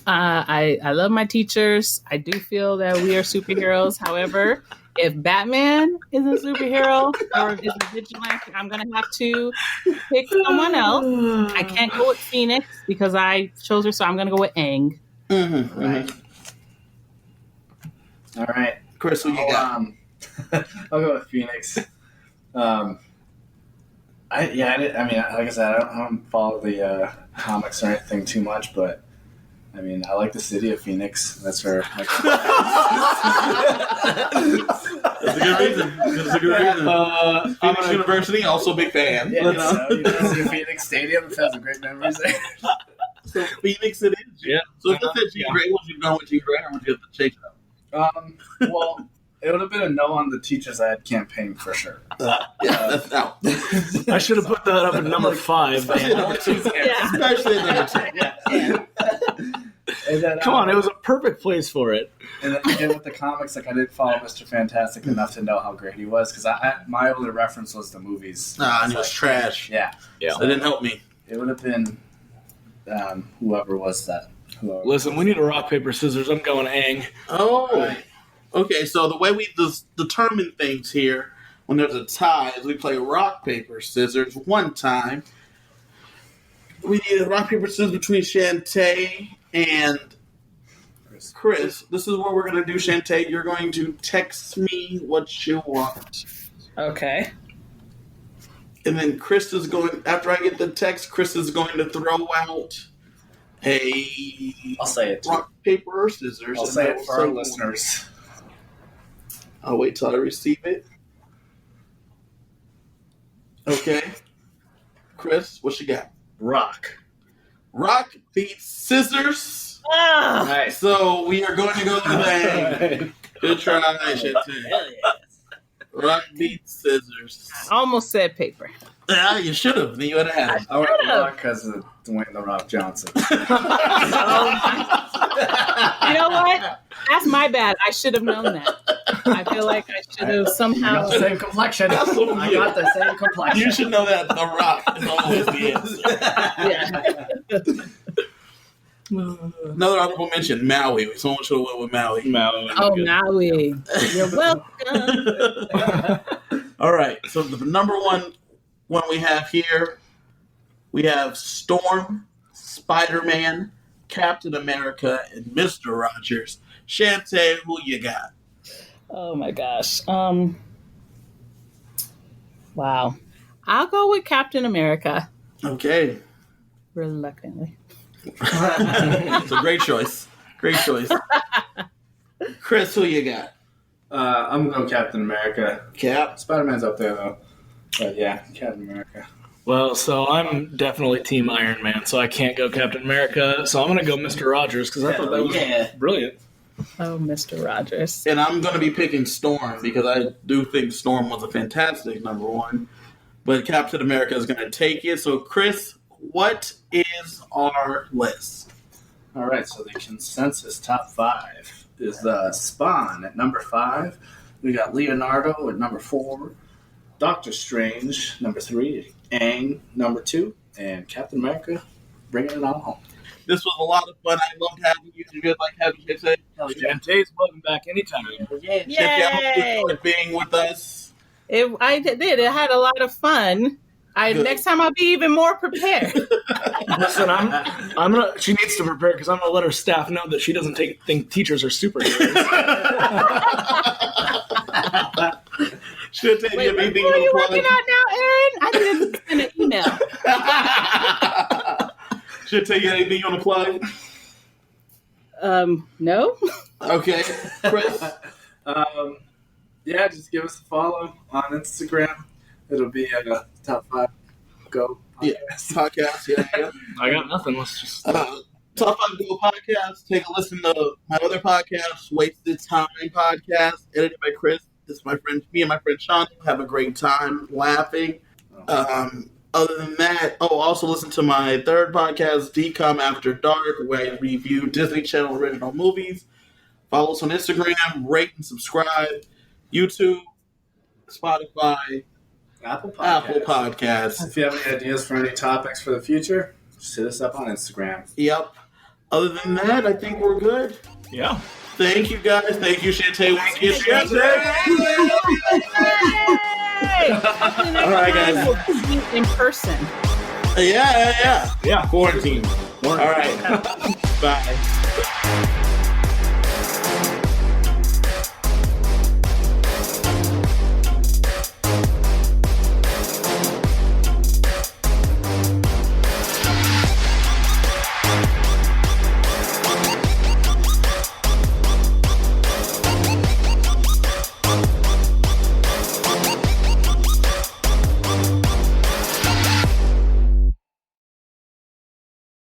S3: I love my teachers. I do feel that we are superheroes. However, if Batman is a superhero or is a vigilante, I'm going to have to pick someone else. I can't go with Phoenix because I chose her, so I'm going to go with Aang.
S1: Mm-hmm.
S4: Right. All right.
S1: Chris, who you got?
S4: I'll go with Phoenix. Like I said, I don't follow the comics or anything too much, but I mean, I like the city of Phoenix. That's where. That's
S1: a good reason. Phoenix University, also a big fan.
S4: Yeah, see Phoenix Stadium. It has some great memories there.
S1: So Phoenix it is.
S2: Yeah.
S1: So if that's Jean Grey, would you go with Jean Grey or would you have to change it up?
S4: Well, it would have been a no on the teachers ad campaign for sure.
S1: That's out.
S2: I should have put that up at number 5.
S1: Especially at number 2.
S4: And then,
S2: Come on, it was a perfect place for it.
S4: And then again with the comics, like I didn't follow Mr. Fantastic enough to know how great he was because my only reference was the movies.
S1: And it was trash.
S4: Yeah.
S1: So it didn't help me.
S4: It would have been whoever was that.
S2: Listen, we need a rock, paper, scissors. I'm going Aang.
S1: Oh.
S4: Right.
S1: Okay, so the way we determine things here, when there's a tie, is we play rock, paper, scissors one time. We need a rock, paper, scissors between Shantae and Chris. This is what we're going to do, Shantae. You're going to text me what you want.
S3: Okay.
S1: And then Chris is going, after I get the text, Chris is going to throw out
S4: I'll say it.
S1: rock, paper, or scissors.
S4: I'll say it for our listeners.
S1: I'll wait till I receive it. Okay. Chris, what you got?
S4: Rock.
S1: Rock beats scissors.
S3: Oh,
S4: Nice.
S1: So we are going to go with Aang. Good try, Shantae. Rock beats scissors.
S3: I almost said paper.
S1: Yeah, you should have. Then you would have had it.
S4: I went Rock because of Dwayne The Rock Johnson.
S3: You know what? That's my bad. I should have known that. I feel like I should have somehow.
S4: The same complexion.
S1: That's what
S4: I got the same complexion.
S1: You should know that The Rock is always the answer.
S3: Yeah.
S1: Another honorable mention, Maui. Someone should have went with Maui.
S3: Oh, Maui. You're welcome.
S1: All right. So the number one we have here, we have Storm, Spider-Man, Captain America, and Mr. Rogers. Shantae, who you got?
S3: Oh my gosh. Wow. I'll go with Captain America.
S1: Okay.
S3: Reluctantly.
S1: It's a great choice. Great choice. Chris, who you got?
S4: I'm going to go Captain America.
S1: Cap.
S4: Spider-Man's up there, though. But yeah, Captain America.
S2: Well, so I'm definitely Team Iron Man, so I can't go Captain America. So I'm going to go Mr. Rogers because I thought that was brilliant.
S3: Oh, Mr. Rogers.
S1: And I'm going to be picking Storm because I do think Storm was a fantastic number one. But Captain America is going to take it. So, Chris, what is our list?
S4: All right. right, so the consensus top 5 is Spawn at number 5. We got Leonardo at number 4. Doctor Strange, number 3. Aang, number 2. And Captain America, bringing it on home.
S1: This was a lot of fun. I loved having you. Did you guys like having you today?
S2: Shantae's welcome back anytime.
S3: Yay!
S1: Thank you for being with us.
S3: I did. I had a lot of fun.
S1: Good.
S3: Next time I'll be even more prepared.
S2: Listen, I'm gonna. She needs to prepare because I'm gonna let her staff know that she doesn't think teachers are superheroes.
S1: Should take
S3: Wait,
S1: you
S3: who
S1: anything
S3: are you
S1: you
S3: working
S1: want
S3: on now, Aaron? I didn't send an email.
S1: Should take you anything you want to plug?
S3: No.
S1: Okay, Chris.
S4: Yeah, just give us a follow on Instagram. It'll be a top 5 go
S1: Yeah, podcast. Yeah.
S2: I got nothing. Let's just.
S1: Top 5 Go podcast. Take a listen to my other podcast, Wasted Time podcast, edited by Chris. This is my friend, me and my friend Sean. Have a great time laughing. Other than that, also listen to my third podcast, DCOM After Dark, where I review Disney Channel original movies. Follow us on Instagram, rate and subscribe, YouTube, Spotify,
S4: Apple
S1: Podcasts.
S4: If you have any ideas for any topics for the future, just hit us up on Instagram.
S1: Yep. Other than that, I think we're good.
S2: Yeah.
S1: Thank you, guys. Thank you, Shantae. Once again, All right, guys.
S3: We'll meet in person.
S1: Yeah.
S2: Yeah.
S1: Quarantine. All right. Bye.